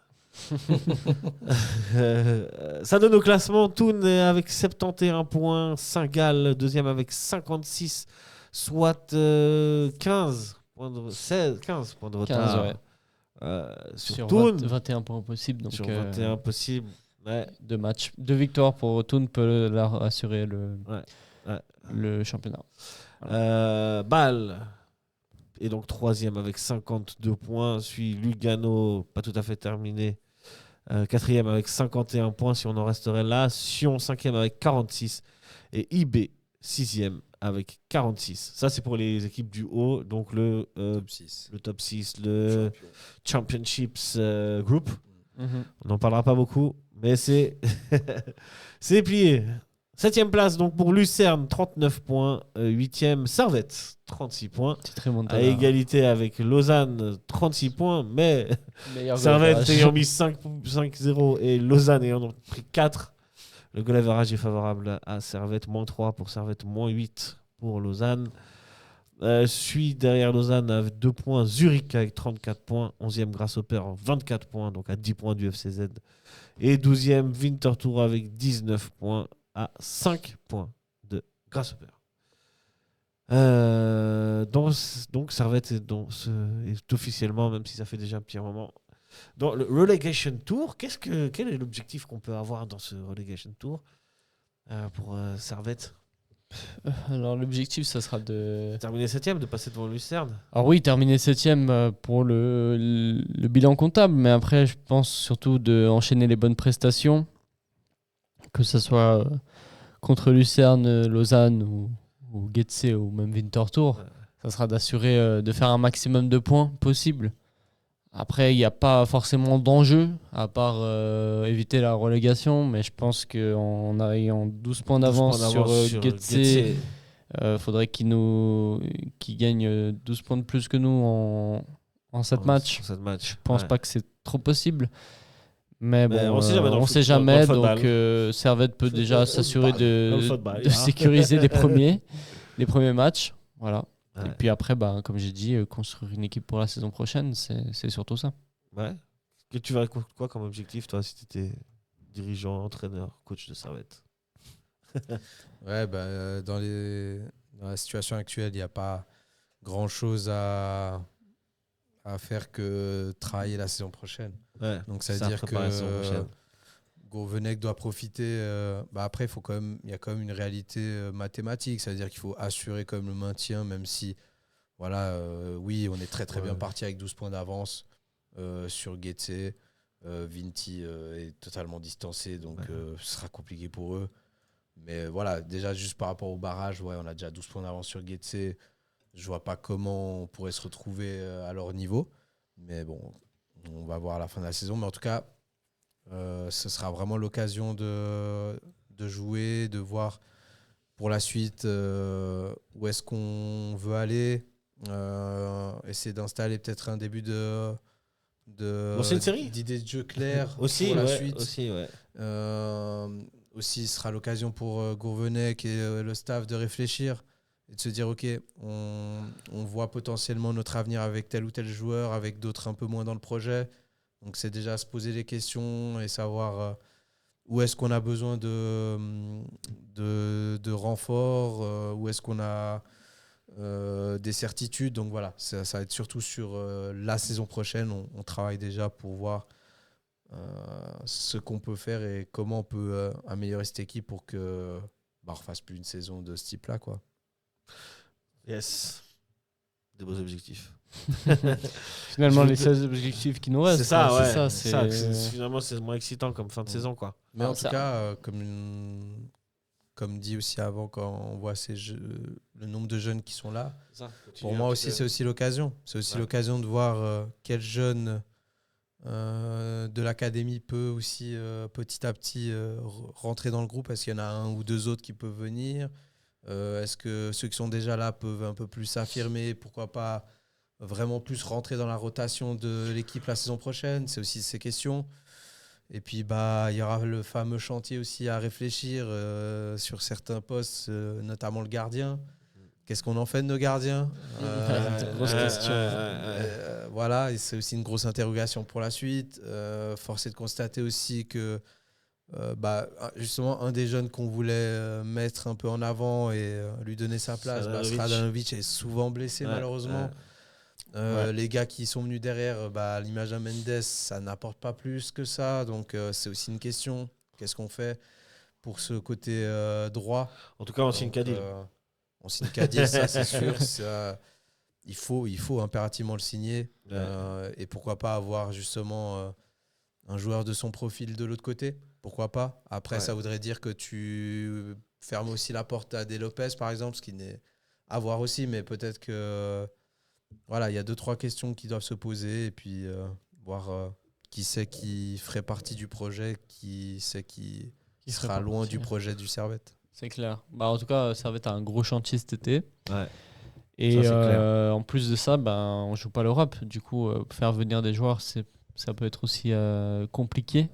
Ça donne au classement. Thun est avec 71 points. Saint-Gall, deuxième avec 56. Soit 15 points de retard.
15,
sur
sur
Thun.
21 points possibles. Donc,
Sur 21 possible. Ouais.
2 matchs. 2 victoires pour Thun peut leur assurer le championnat.
Bâle est donc troisième avec 52 points. Suit Lugano, pas tout à fait terminé. Quatrième avec 51 points si on en resterait là. Sion, cinquième avec 46. Et IB, sixième avec 46. Ça, c'est pour les équipes du haut. Donc le top 6, le Championships Group. On n'en parlera pas beaucoup, mais c'est c'est plié. 7e place donc pour Lucerne, 39 points. 8e, Servette, 36 points.
C'est très bon.
À égalité avec Lausanne, 36 points. Mais Servette ayant mis 5-0 et Lausanne ayant pris 4. Le goal average est favorable à Servette. Moins 3 pour Servette, moins 8 pour Lausanne. Suit derrière Lausanne avec 2 points. Zurich avec 34 points. 11e Grasshopper, 24 points, donc à 10 points du FCZ. Et 12e Winterthur avec 19 points. À 5 points de Grasshopper. Donc Servette est officiellement, même si ça fait déjà un petit moment, dans le Relegation Tour. Quel est l'objectif qu'on peut avoir dans ce Relegation Tour pour Servette?
Alors l'objectif, ça sera de
terminer 7e, de passer devant Lucerne.
Alors oui, terminer 7e pour le bilan comptable, mais après je pense surtout d'enchaîner les bonnes prestations, que ce soit contre Lucerne, Lausanne ou Getse ou même Winterthur. Ça sera d'assurer de faire un maximum de points possible. Après, il n'y a pas forcément d'enjeu, à part éviter la relégation, mais je pense qu'en ayant 12 points d'avance sur Getse, faudrait qu'il gagne 12 points de plus que nous en 7 matchs. Je ne pense pas que c'est trop possible. Mais bon, on sait jamais. Donc Servette peut déjà s'assurer de sécuriser les premiers matchs. Voilà. Ouais. Et puis après, comme j'ai dit, construire une équipe pour la saison prochaine, c'est surtout ça.
Ouais. Que tu verrais quoi comme objectif, toi, si tu étais dirigeant, entraîneur, coach de Servette?
Ouais, dans la situation actuelle, il n'y a pas grand-chose à faire que travailler la saison prochaine.
Ouais,
donc ça veut dire que Gourvenec doit profiter. Après, il y a quand même une réalité mathématique. Ça veut dire qu'il faut assurer quand même le maintien, même si, oui, on est très très bien parti avec 12 points d'avance sur Getse. Vinti est totalement distancé, donc ce sera compliqué pour eux. Mais voilà, déjà juste par rapport au barrage, on a déjà 12 points d'avance sur Getse. Je vois pas comment on pourrait se retrouver à leur niveau. Mais bon, on va voir à la fin de la saison. Mais en tout cas, ce sera vraiment l'occasion de jouer, de voir pour la suite où est-ce qu'on veut aller. Essayer d'installer peut-être un début d'idées de jeu claires
aussi,
pour la suite.
Aussi,
ce sera l'occasion pour Gourvenec et le staff de réfléchir et de se dire ok, on voit potentiellement notre avenir avec tel ou tel joueur, avec d'autres un peu moins dans le projet. Donc c'est déjà se poser des questions et savoir où est-ce qu'on a besoin de renforts, où est-ce qu'on a des certitudes. Donc voilà, ça va être surtout sur la saison prochaine. On travaille déjà pour voir ce qu'on peut faire et comment on peut améliorer cette équipe pour que on ne refasse plus une saison de ce type-là, quoi.
Yes. Des beaux objectifs.
Finalement, les 16 objectifs qui nous restent.
C'est ça, ouais. C'est finalement, c'est moins excitant comme fin de saison, quoi.
Mais en tout cas, comme comme dit aussi avant, quand on voit le nombre de jeunes qui sont là, pour moi aussi, c'est aussi l'occasion. C'est aussi l'occasion de voir quel jeune de l'académie peut aussi petit à petit rentrer dans le groupe. Est-ce qu'il y en a un ou deux autres qui peuvent venir ? Est-ce que ceux qui sont déjà là peuvent un peu plus s'affirmer ? Pourquoi pas vraiment plus rentrer dans la rotation de l'équipe la saison prochaine ? C'est aussi ces questions. Et puis, il y aura le fameux chantier aussi à réfléchir sur certains postes, notamment le gardien. Qu'est-ce qu'on en fait de nos gardiens ?
Grosse question.
Voilà, et c'est aussi une grosse interrogation pour la suite. Force est de constater aussi que justement, un des jeunes qu'on voulait mettre un peu en avant et lui donner sa place, Stradanovic est souvent blessé malheureusement. Les gars qui sont venus derrière, à l'image d'un Mendes, ça n'apporte pas plus que ça. Donc c'est aussi une question. Qu'est-ce qu'on fait pour ce côté droit ?
En tout cas, on signe Cadil.
On signe Cadil, ça c'est sûr. Il faut impérativement le signer. Et pourquoi pas avoir justement un joueur de son profil de l'autre côté ? Pourquoi pas ? Après, ça voudrait dire que tu fermes aussi la porte à Des Lopez, par exemple, ce qui n'est à voir aussi. Mais peut-être que il y a 2-3 questions qui doivent se poser et puis voir qui c'est qui ferait partie du projet, qui c'est qui sera loin du projet du Servette.
C'est clair. En tout cas, Servette a un gros chantier cet été.
Ouais.
Et ça, en plus de ça, on joue pas l'Europe. Du coup, faire venir des joueurs, ça peut être aussi compliqué.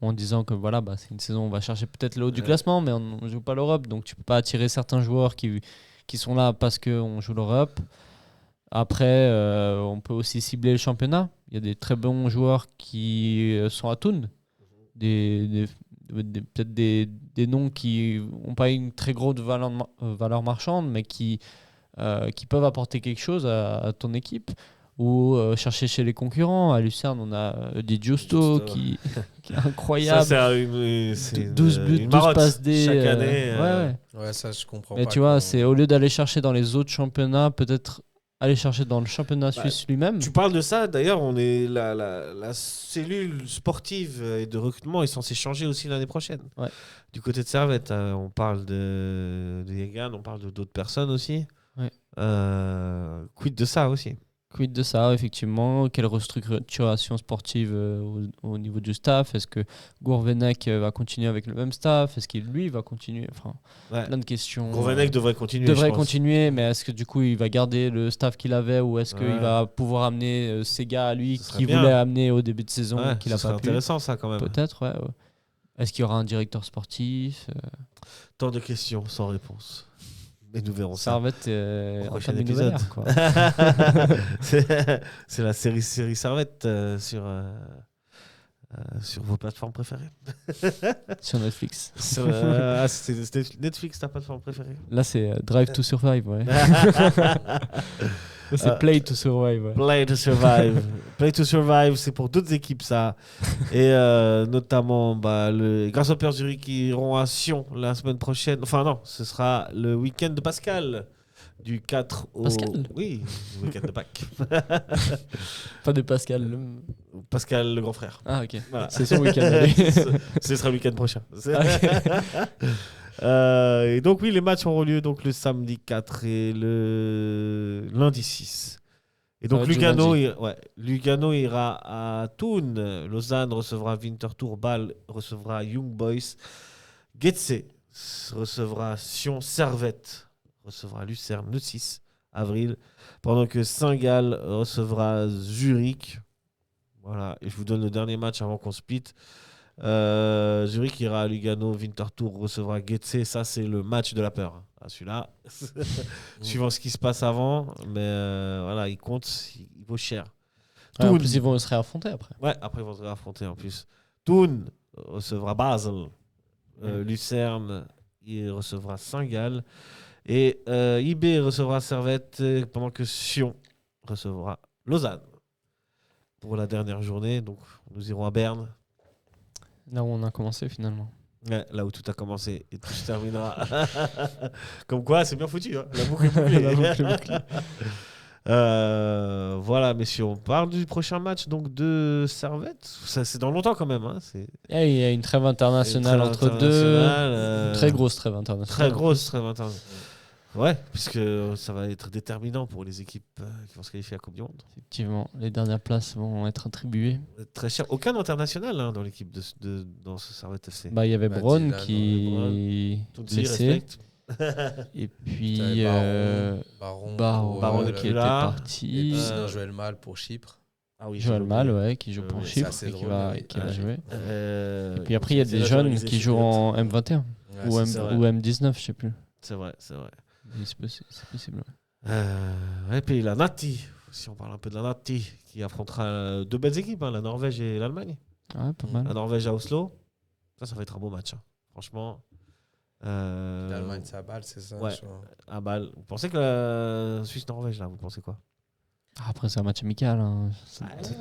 En disant que c'est une saison, on va chercher peut-être le haut du classement, mais on ne joue pas l'Europe. Donc tu peux pas attirer certains joueurs qui sont là parce qu'on joue l'Europe. Après, on peut aussi cibler le championnat. Il y a des très bons joueurs qui sont à Thun. Peut-être des noms qui n'ont pas une très grosse valeur marchande, mais qui peuvent apporter quelque chose à ton équipe. Ou chercher chez les concurrents. À Lucerne, on a Di Giusto qui est incroyable.
Ça, c'est
12 buts, 12 passes D.
Chaque année.
Ouais, ça, je comprends
mais
pas.
Tu vois, c'est au lieu d'aller chercher dans les autres championnats, peut-être aller chercher dans le championnat suisse lui-même.
Tu parles de ça, d'ailleurs, on est la cellule sportive et de recrutement est censée changer aussi l'année prochaine.
Ouais.
Du côté de Servette, on parle de Yegan, on parle d'autres personnes aussi.
Ouais.
Quid de ça aussi?
Quid de ça, effectivement. Quelle restructuration sportive au niveau du staff? Est-ce que Gourvenec va continuer avec le même staff? Est-ce qu'il, lui, va continuer? Enfin, plein de questions.
Gourvenec devrait continuer.
Devrait continuer, mais est-ce que du coup, il va garder le staff qu'il avait ou est-ce qu'il va pouvoir amener ces gars à lui qu'il voulait amener au début de saison qu'il n'a pas pu?
C'est intéressant, ça, quand même.
Peut-être, ouais. Est-ce qu'il y aura un directeur sportif?
Tant de questions sans réponse. Mais nous verrons ça.
Servette
au prochain épisode. C'est la série Servette sur vos plateformes préférées.
Sur Netflix.
C'est Netflix ta plateforme préférée?
Là, c'est Drive to Survive, ouais. C'est Play to Survive. Ouais.
Play to Survive. Play to Survive, c'est pour d'autres équipes, ça. Et notamment, les Grasshoppers Zurich qui iront à Sion la semaine prochaine. Enfin, non, ce sera le week-end de Pascal. Du 4 au...
Pascal ?
Oui, le week-end de Pâques.
Pas de Pascal.
Pascal, le grand frère.
Ah, ok.
Voilà.
C'est son week-end.
Ce sera le week-end prochain.
Okay.
Et donc, oui, les matchs auront lieu donc, le samedi 4 et le lundi 6. Et donc, Lugano ira à Thun. Lausanne recevra Winterthur. Bâle recevra Young Boys. Getse recevra Sion. Servette recevra Lucerne le 6 avril, pendant que Saint-Gall recevra Zurich. Voilà, et je vous donne le dernier match avant qu'on split. Zurich ira à Lugano, Winterthur recevra Getse. Ça, c'est le match de la peur. Celui-là, suivant ce qui se passe avant, mais voilà, il compte, il vaut cher.
Ouais, en plus, ils vont se réaffronter après.
Ouais, après, ils vont se réaffronter en plus. Thun recevra Basel. Lucerne, il recevra Saint-Gall. Et IB recevra Servette pendant que Sion recevra Lausanne pour la dernière journée. Donc nous irons à Berne.
Là où on a commencé finalement.
Ouais, là où tout a commencé et tout se terminera. Comme quoi, c'est bien foutu. Hein. La boucle est bouclée. Voilà, messieurs, on parle du prochain match donc de Servette. Ça, c'est dans longtemps quand même. Hein.
Il y a une trêve internationale entre deux. Très grosse trêve internationale.
Très grosse trêve internationale. Ouais, puisque ça va être déterminant pour les équipes qui vont se qualifier à la Coupe du Monde.
Effectivement, les dernières places vont être attribuées.
Très cher. Aucun international dans l'équipe dans ce Servette FC.
Il y avait Braun
Dylan,
qui est blessé. Et puis Baron qui était parti.
Et puis sinon Joël Mal pour Chypre.
Ah oui,
Joël Mal, qui joue pour Chypre et qui va jouer.
Et
puis après, il y a des jeunes qui jouent en M21 ou M19, je sais plus.
C'est vrai.
Mais c'est possible.
Et puis la Nati, si on parle un peu de la Nati, qui affrontera deux belles équipes, la Norvège et l'Allemagne.
Ouais, pas mal.
La Norvège à Oslo, ça va être un beau match. Franchement.
L'Allemagne, c'est à Bâle, c'est ça?
Ouais, à Bâle. Vous pensez que la Suisse-Norvège, là, vous pensez quoi?
Après, c'est un match amical.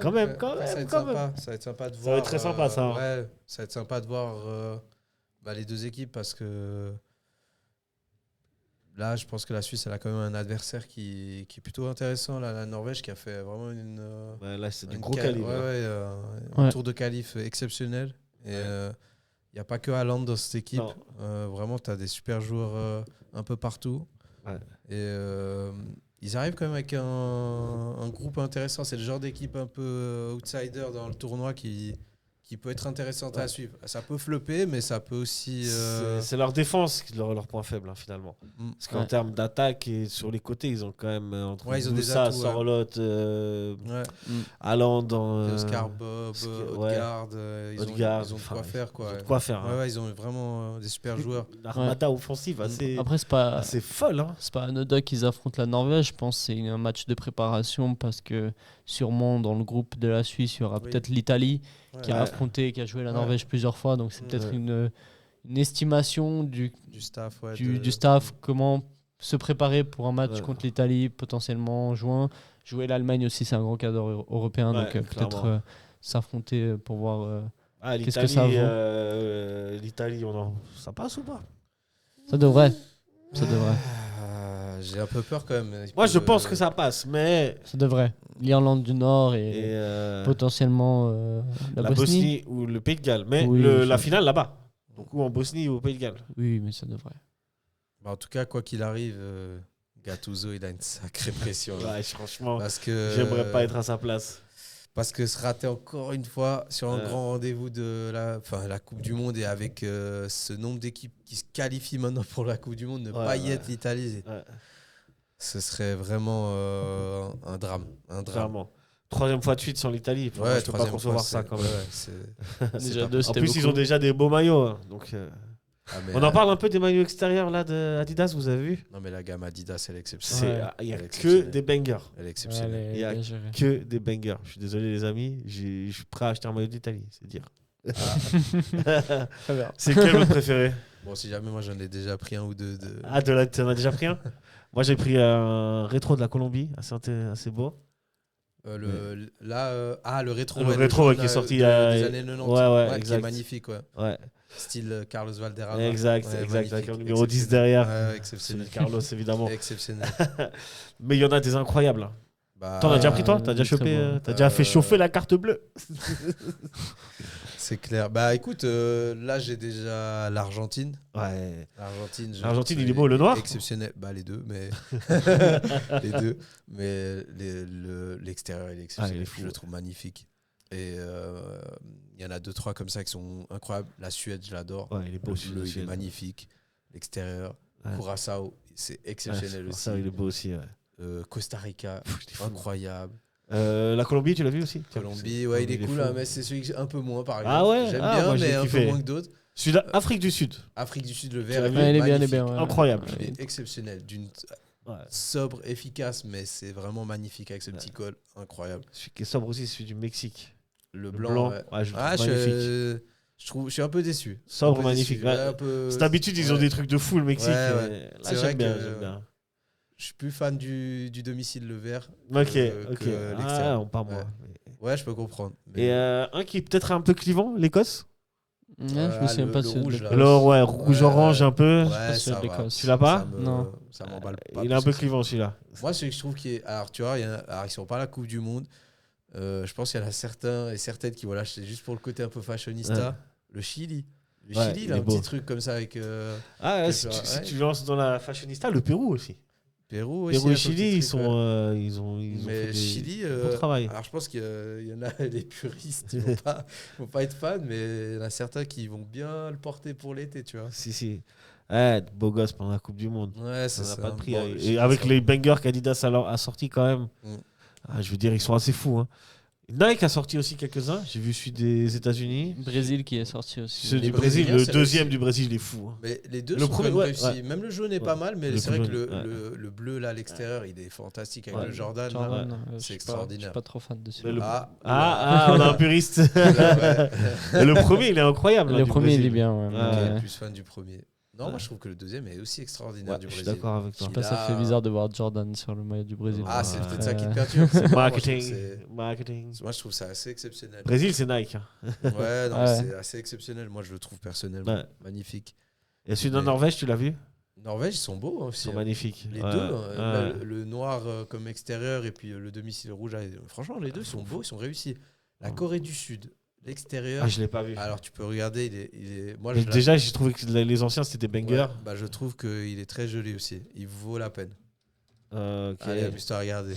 Quand même.
Ça va être sympa. Ça va être sympa de voir.
Ça va être très sympa, ça.
Ouais, ça va être sympa de voir les deux équipes parce que là, je pense que la Suisse, elle a quand même un adversaire qui est plutôt intéressant. Là, la Norvège qui a fait vraiment
là, c'est du gros calibre.
Un tour de qualif exceptionnel. Et il n'y a pas que Haaland dans cette équipe. Vraiment, tu as des super joueurs un peu partout.
Ouais.
Et ils arrivent quand même avec un groupe intéressant. C'est le genre d'équipe un peu outsider dans le tournoi qui peut être intéressante à suivre. Ça peut flopper, mais ça peut aussi...
C'est leur défense, leur point faible, finalement. Parce qu'en termes d'attaque et sur les côtés, ils ont quand même entre Moussa, Sorloth, Haaland,
Oscar Bob, Odegaard. Ils ont de quoi faire. Quoi.
De quoi faire.
Ouais, ils ont vraiment des super joueurs.
Une armada offensive assez,
après, c'est pas
assez folle. Hein.
C'est pas anodin qu'ils affrontent la Norvège. Je pense que c'est un match de préparation parce que sûrement dans le groupe de la Suisse, il y aura peut-être l'Italie qui a affronté, qui a joué la Norvège plusieurs fois. Donc c'est peut-être une estimation du
staff,
du staff, comment se préparer pour un match contre l'Italie, potentiellement en juin. Jouer l'Allemagne aussi, c'est un grand cadre européen. Donc peut-être s'affronter pour voir qu'est-ce que ça vaut.
L'Italie, ça passe ou pas?
Ça devrait.
J'ai un peu peur quand même.
Moi, je pense que ça passe, mais...
Ça devrait. L'Irlande du Nord et potentiellement la
Bosnie ou le Pays de Galles. Mais la finale là-bas. Donc ou en Bosnie ou au Pays de Galles.
Oui, mais ça devrait.
En tout cas, quoi qu'il arrive, Gattuso, il a une sacrée pression.
Ouais, franchement,
parce que,
j'aimerais pas être à sa place.
Parce que se rater encore une fois sur un grand rendez-vous de la Coupe du Monde et avec ce nombre d'équipes qui se qualifient maintenant pour la Coupe du Monde, ne pas y être l'Italie, ce serait vraiment un drame.
Clairement. Troisième fois de suite sans l'Italie. Je peux pas concevoir ça quand même.
Déjà
en plus, ils ont déjà des beaux maillots. Hein, donc, on en parle un peu des maillots extérieurs là, de Adidas, vous avez vu?
Non, mais la gamme Adidas, elle est exceptionnelle.
Il n'y a que des bangers.
Elle est exceptionnelle.
Il n'y a que des bangers. Je suis désolé, les amis. Je suis prêt à acheter un maillot d'Italie, c'est dire. C'est quel votre préféré?
Bon, si jamais, moi j'en ai déjà pris un ou deux.
Ah, tu en as déjà pris un? Moi, j'ai pris un rétro de la Colombie, assez beau.
Le rétro.
Le rétro qui est sorti
des années 90.
Exact.
Qui est magnifique, ouais. Style Carlos Valderrama.
Exact, avec le numéro 10 derrière.
Exceptionnel.
Carlos, évidemment.
Exceptionnel.
Mais il y en a des incroyables. T'en as déjà pris, toi? T'as déjà chopé, t'as déjà fait chauffer la carte bleue?
C'est clair. Bah écoute, là j'ai déjà l'Argentine.
Ouais.
L'Argentine,
il est beau, le noir?
Exceptionnel. Bah les deux, mais les deux. Mais l'extérieur, il est exceptionnel. Je le trouve magnifique. Et il y en a 2-3 comme ça qui sont incroyables. La Suède, je l'adore.
Ouais, il est beau.
Le bleu, il est magnifique. L'extérieur. Curaçao, c'est exceptionnel aussi.
Ça, il est beau aussi. Ouais.
Costa Rica, incroyable.
La Colombie, tu l'as vu aussi?
Colombie, ouais, il est cool, mais c'est celui que j'ai un peu moins, par exemple.
Ah ouais?
J'aime bien,
moi,
mais un peu moins que d'autres.
Afrique du Sud.
Afrique du Sud, le vert,
il est bien.
Incroyable.
Il est exceptionnel, d'une sobre, efficace, mais c'est vraiment magnifique avec ce petit col, incroyable.
Celui qui est sobre aussi, c'est celui du Mexique.
Le blanc. Je suis un peu déçu.
Sobre, magnifique. C'est d'habitude, ils ont des trucs de fou, le Mexique. Là, j'aime bien.
Je suis plus fan du domicile, le vert.
Ok. On part moi.
Ouais, je peux comprendre.
Et un qui est peut-être un peu clivant, l'Écosse.
Je me souviens pas de ce
rouge,
de-
là.
Alors, ouais, rouge-orange un peu.
Ouais,
sur
ça va.
l'Écosse.
Tu l'as pas
Non.
Ça m'emballe pas.
Il est un
plus
peu
que ça.
clivant celui-là.
Moi, ce que je trouve qui est. Alors, tu vois, alors, ils sont pas à la Coupe du Monde. Je pense qu'il y en a certains et certaines qui vont l'acheter juste pour le côté un peu fashionista.
Ouais.
Le Chili. Le
Ouais,
Chili, il
il
a
est
un
beau.
petit truc comme ça avec.
Ah,
que
si
ça,
si
ouais.
tu lances dans la fashionista, le Pérou aussi.
Pérou aussi.
Pérou et
un petit
Chili,
truc,
ils sont, ils ont
mais
fait des
Chili,
beau travail.
alors je pense qu'il y en a les puristes, ils vont pas être fans, mais il y en a certains qui vont bien le porter pour l'été, tu vois.
Si. Ouais, beau gosse pendant la Coupe du Monde.
Ouais,
Ça
c'est
n'a
ça.
pas de prix.
Bon,
hein.
le
Et
Chili,
avec
ça
les
va.
bangers qu'Adidas a sortis quand même, je veux dire, ils sont assez fous. Hein. Nike a sorti aussi quelques-uns. J'ai vu celui des États-Unis.
Brésil qui est sorti aussi.
Ceux
Les
du Brésil,
Brésiliens,
le
c'est
deuxième
réussi.
du Brésil, il est fou. Hein.
Mais les deux
Le
sont
premier,
quand même
ouais,
réussis.
ouais.
Même le jaune est
Ouais.
pas mal, mais
Le
c'est vrai que
jaune, ouais.
le bleu là à l'extérieur, il est fantastique avec
Ouais.
le Jordan. là.
Jordan,
c'est
je suis pas-
extraordinaire.
Je suis pas trop fan de
Mais
celui-là.
le- on a un puriste.
Ouais.
Et le premier, il est incroyable. là,
Le
du
premier, il
Brésil.
est bien. Ouais,
Ouais.
Qui est
mais-
le plus fan du premier. Non,
Ouais.
moi je trouve que le deuxième est aussi extraordinaire
Ouais,
du
je suis
Brésil.
d'accord avec
Je
toi.
sais pas,
Il
ça
a-
fait bizarre de voir Jordan sur le maillot du Brésil.
Ah, c'est peut-être
Ouais.
ça qui te perturbe.
C'est
Moi,
marketing.
je trouve que
Marketing.
moi je trouve ça assez exceptionnel.
Brésil, c'est Nike. Hein.
Ouais, non,
Ouais.
c'est assez exceptionnel. Moi je le trouve personnellement
Ouais.
magnifique.
Et celui de
Mais-
Norvège, tu l'as vu?
Norvège, ils sont beaux hein,
Ils
aussi.
sont
hein.
magnifiques.
Les
Ouais.
deux, hein,
Ouais.
le noir comme extérieur et puis le domicile rouge. Franchement, les deux sont beaux, ils sont réussis. La Corée du Sud, l'extérieur.
Ah, je l'ai pas vu.
Alors tu peux regarder, moi
Mais
je
déjà, j'ai trouvé que les anciens, c'était des bangers.
ouais, bah, je trouve qu'il est très joli aussi. Il vaut la peine.
Ok.
Allez, amuse-toi à regarder.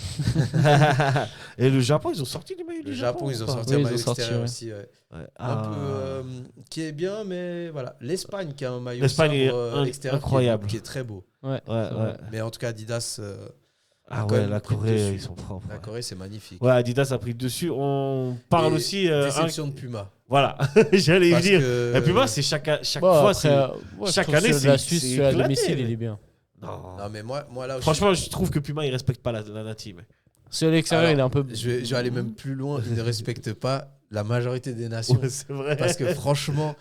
Et le Japon, ils ont sorti du maillot
Le
du
Japon, ils ont
ou pas
sorti
Oui,
un
ils
maillot
ont sorti,
extérieur
ouais.
aussi. Ouais.
Ouais.
Un
Ah.
peu qui est bien, mais voilà. L'Espagne qui a un maillot
L'Espagne est
sobre, extérieur
incroyable.
qui est très beau.
Ouais.
Ouais,
c'est vrai.
ouais.
Mais en tout cas, Adidas,
Ah
a quand
ouais,
même
la
pris le
Corée,
dessus.
ils sont propres.
La
Ouais.
Corée, c'est magnifique.
Ouais, Adidas a pris le dessus. On parle
Et
aussi.
déception de Puma.
Voilà, j'allais y
Parce
venir.
que-
Et puis moi, c'est chaque
Bon,
fois.
après,
c'est- chaque année,
celui de la
c'est
Suisse, celui à
éclaté.
domicile, il est bien.
Non.
Non, mais moi là où
Franchement, je trouve que Puma, il respecte pas la native.
Celui à l'extérieur,
Alors,
il est un peu.
je vais aller même plus loin. Il ne respecte pas la majorité des nations.
Ouais, c'est vrai.
Parce que franchement,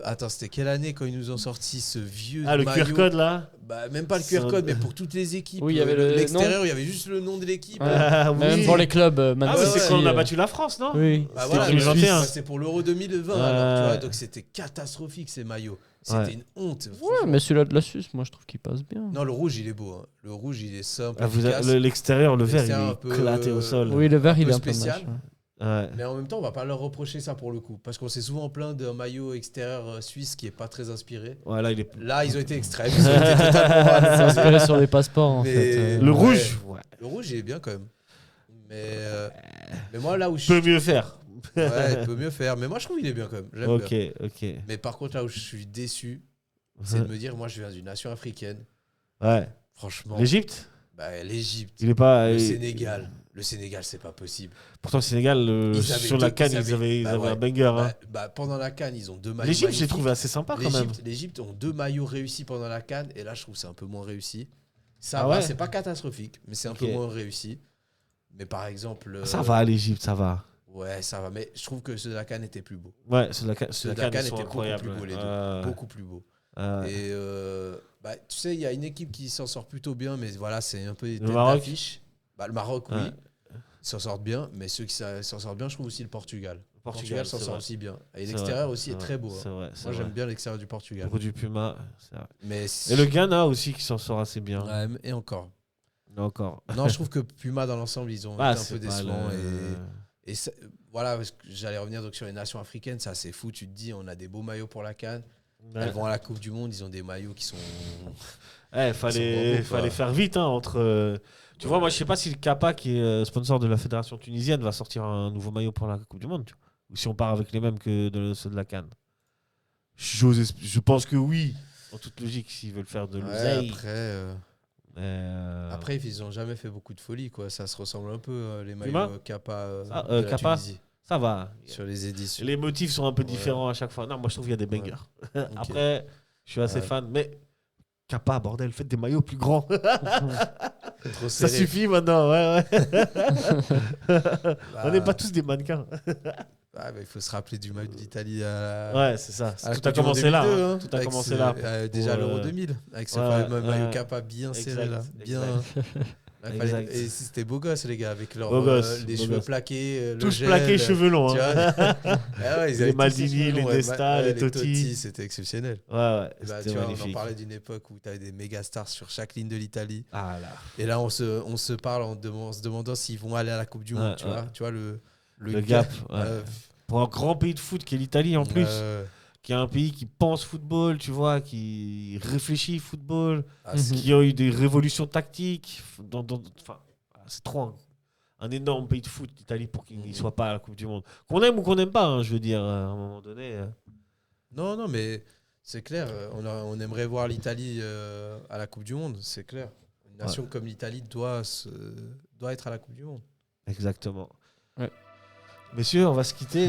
attends, c'était quelle année quand ils nous ont sorti ce vieux
Ah, le
maillot
QR code là.
Bah, même pas le
C'est
QR
un-
code, mais pour toutes les équipes.
Oui, il y avait le
l'extérieur, il y avait juste le nom de l'équipe.
Ouais.
Ah,
Même
oui.
pour les clubs,
Ah,
Man
mais c'est
City,
quand on a battu la France, non?
Oui.
Bah
C'était
voilà,
en 2021.
c'est pour l'Euro 2020.
Ouais.
Alors, tu vois, donc c'était catastrophique ces maillots. C'était
Ouais.
une honte.
Ouais,
franchement.
mais celui-là de la Suisse, moi je trouve qu'il passe bien.
Non, le rouge, il est beau. hein. Le rouge, il est simple.
Ah,
efficace.
l'extérieur, le vert, il
L'extérieur
est
un peu,
éclaté au sol.
Oui, le vert,
un
il
peu
est un peu
spécial.
moche, ouais.
Ouais.
Mais en même temps, on va pas leur reprocher ça pour le coup. Parce qu'on s'est souvent plaint d'un maillot extérieur suisse qui est pas très inspiré.
Ouais, là, il est.
Là, ils ont été extrêmes. Ils ont été totalement à
C'est
l'opposé.
inspiré sur des passeports en
Mais-
fait.
Le
Ouais.
rouge, ouais.
Le rouge, il est bien quand même. Mais moi, là où je
Peut mieux faire.
Ouais, il peut mieux faire. Mais moi, je trouve qu'il est bien quand même. J'aime
Ok,
bien.
ok.
Mais par contre, là où je suis déçu, c'est de me dire, moi, je viens d'une nation africaine.
Ouais.
Franchement,
L'Égypte,
bah, l'Égypte,
il est pas.
le Sénégal. Le Sénégal, c'est pas possible.
Pourtant, le Sénégal,
Ils avaient
sur la
deux-
CAN,
ils
ils avaient
bah
un
ouais.
banger. Hein.
Pendant la CAN, ils ont deux maillots.
L'Égypte, j'ai
magnifiques.
trouvé assez sympa quand même.
L'Égypte ont deux maillots réussis pendant la CAN. Et là, je trouve que c'est un peu moins réussi. Ça
Ah
va,
ouais
c'est pas catastrophique, mais c'est un
Ok.
peu moins réussi. Mais par exemple.
Ça va, l'Égypte, ça va.
Ouais, ça va. Mais je trouve que ceux de la CAN étaient plus beaux.
Ouais, ceux de la CAN,
Ceux de la
CAN,
CAN
ils sont
étaient beaucoup
incroyables.
plus beaux, les deux.
Ouais.
Beaucoup plus beaux.
Ouais.
Et tu sais, il y a une équipe qui s'en sort plutôt bien, mais voilà, c'est un peu des têtes
Maroc
d'affiche. Bah, le Maroc, oui,
Ouais.
ils s'en sortent bien, mais ceux qui s'en sortent bien, je trouve aussi le Portugal. Le
Portugal,
s'en
c'est
sort
vrai.
aussi bien. Et
C'est
l'extérieur
vrai,
aussi
c'est
est
vrai,
très beau.
C'est
hein.
vrai. c'est
Moi, j'aime
vrai.
bien l'extérieur du Portugal.
Le rouge du Puma, c'est vrai.
Mais
Et le Ghana aussi qui s'en sort assez bien.
Ouais, et encore.
Encore.
Non, je trouve que Puma, dans l'ensemble, ils ont
Ah,
été un
c'est
peu
pas
décevants.
le-
Et voilà, parce que j'allais revenir donc sur les nations africaines, ça c'est fou. Tu te dis, on a des beaux maillots pour la CAN.
Ouais.
Elles vont à la Coupe du Monde, ils ont des maillots qui sont.
Ouais, fallait
quoi.
faire vite hein, entre. Tu vois, moi, je sais pas si le Kappa, qui est sponsor de la fédération tunisienne, va sortir un nouveau maillot pour la Coupe du Monde. Tu vois. Ou si on part avec les mêmes que ceux de la CAN. Je pense que oui, en toute logique, s'ils veulent faire de
Ouais,
l'oseille.
après, ils ont jamais fait beaucoup de folie, quoi. Ça se ressemble un peu, les
Puma
maillots Kappa
Ah,
de la
Kappa
Tunisie,
Ça va.
sur les éditions.
Les motifs sont un peu
Ouais.
différents à chaque fois. Non, moi, je trouve qu'il y a des bangers.
Ok.
Après, je suis assez
Ouais.
fan. Mais Kappa, bordel, faites des maillots plus grands.
Trop
Ça
serré.
suffit maintenant, ouais.
Bah,
On n'est pas tous des mannequins.
bah, il faut se rappeler du maillot d'Italie à
Ouais, c'est ça.
à la
Tout a
Coupe du Monde
commencé là.
2002,
hein.
hein,
Tout a
avec
commencé
ce-
là.
déjà
Pour,
l'Euro 2000, avec ce
ouais,
fameux
ouais,
maillot
ouais.
Kappa bien
Exact,
serré là. Bien...
exact. Exact.
Et c'était beau gosse, les gars, avec leurs
Beau gosse,
les
beau
cheveux
gosse.
plaqués, le
Tous
gel,
plaqués, cheveux longs.
tu
hein.
vois. Ah ouais, ils
Les
avaient tous
Maldini,
ces cheveux
les
longs,
Nesta, les
les
Totti.
c'était exceptionnel.
Ouais,
Bah,
c'était
tu vois, on en
magnifique.
parlait d'une époque où tu avais des méga stars sur chaque ligne de l'Italie.
Ah là.
Et là, on se parle en se demandant s'ils vont aller à la Coupe du Monde.
Ouais,
Tu vois le
gap. Ouais.
euh,
Pour un grand pays de foot qui est l'Italie en plus, qui est un pays qui pense football, tu vois, qui réfléchit football, qui a eu des révolutions tactiques. Enfin, c'est trop un énorme pays de foot, l'Italie, pour qu'il ne soit pas à la Coupe du Monde. Qu'on aime ou qu'on n'aime pas, hein, je veux dire, à un moment donné.
Non, mais c'est clair. On aimerait voir l'Italie à la Coupe du Monde, c'est clair. Une nation comme l'Italie doit être à la Coupe du Monde.
Exactement.
Ouais.
Messieurs, on va se quitter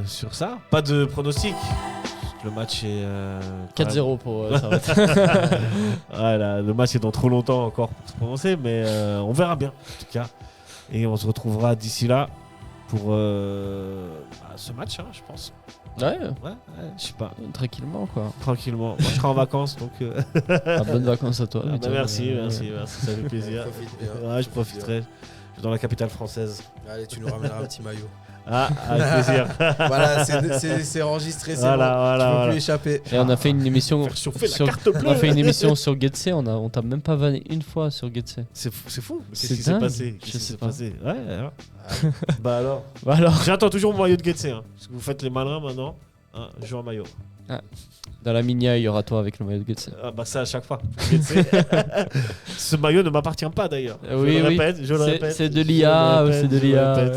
sur ça. Pas de pronostic. Le match est
4-0 pour Servette.
Voilà, le match est dans trop longtemps encore pour se prononcer, mais on verra bien en tout cas. Et on se retrouvera d'ici là pour ce match, hein, je pense.
Ouais,
Je sais pas.
tranquillement quoi.
Tranquillement. Moi, je serai en vacances, donc.
Bonnes vacances à toi.
Ah, bah, merci, ça fait plaisir.
Profite bien.
Ouais, je profiterai. Je suis dans la capitale française.
Allez, tu nous ramèneras un petit maillot.
Ah, avec plaisir.
Voilà, c'est enregistré, c'est
Voilà,
bon.
voilà,
Tu peux
voilà.
plus échapper.
Et on a fait une émission
Faire chauffer la
sur
carte bleue.
on a fait une émission sur Getse, on t'a même pas vanné une fois sur Getse.
C'est fou. Qu'est-ce
C'est
qui s'est
dingue.
passé
Je
Qu'est-ce qui
sais
s'est
pas.
passé Bah alors.
Bah alors,
J'attends toujours mon maillot de Getse. Hein, parce que vous faites les malins maintenant. Hein, je joue en maillot.
dans la mini, il y aura toi avec le maillot de Getse.
Ah bah ça à chaque fois. Getse. Ce maillot ne m'appartient pas d'ailleurs.
Oui, oui.
Je le répète.
C'est de l'IA, c'est de l'IA.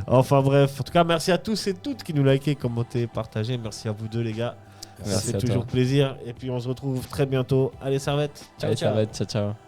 Enfin bref, en tout cas merci à tous et toutes qui nous likez, commentez, partagez. Merci à vous deux les gars. Ça
Merci
fait
à
toujours
toi.
plaisir. Et puis on se retrouve très bientôt. Allez Servette. Ciao,
Allez,
ciao.
Servette, ciao ciao.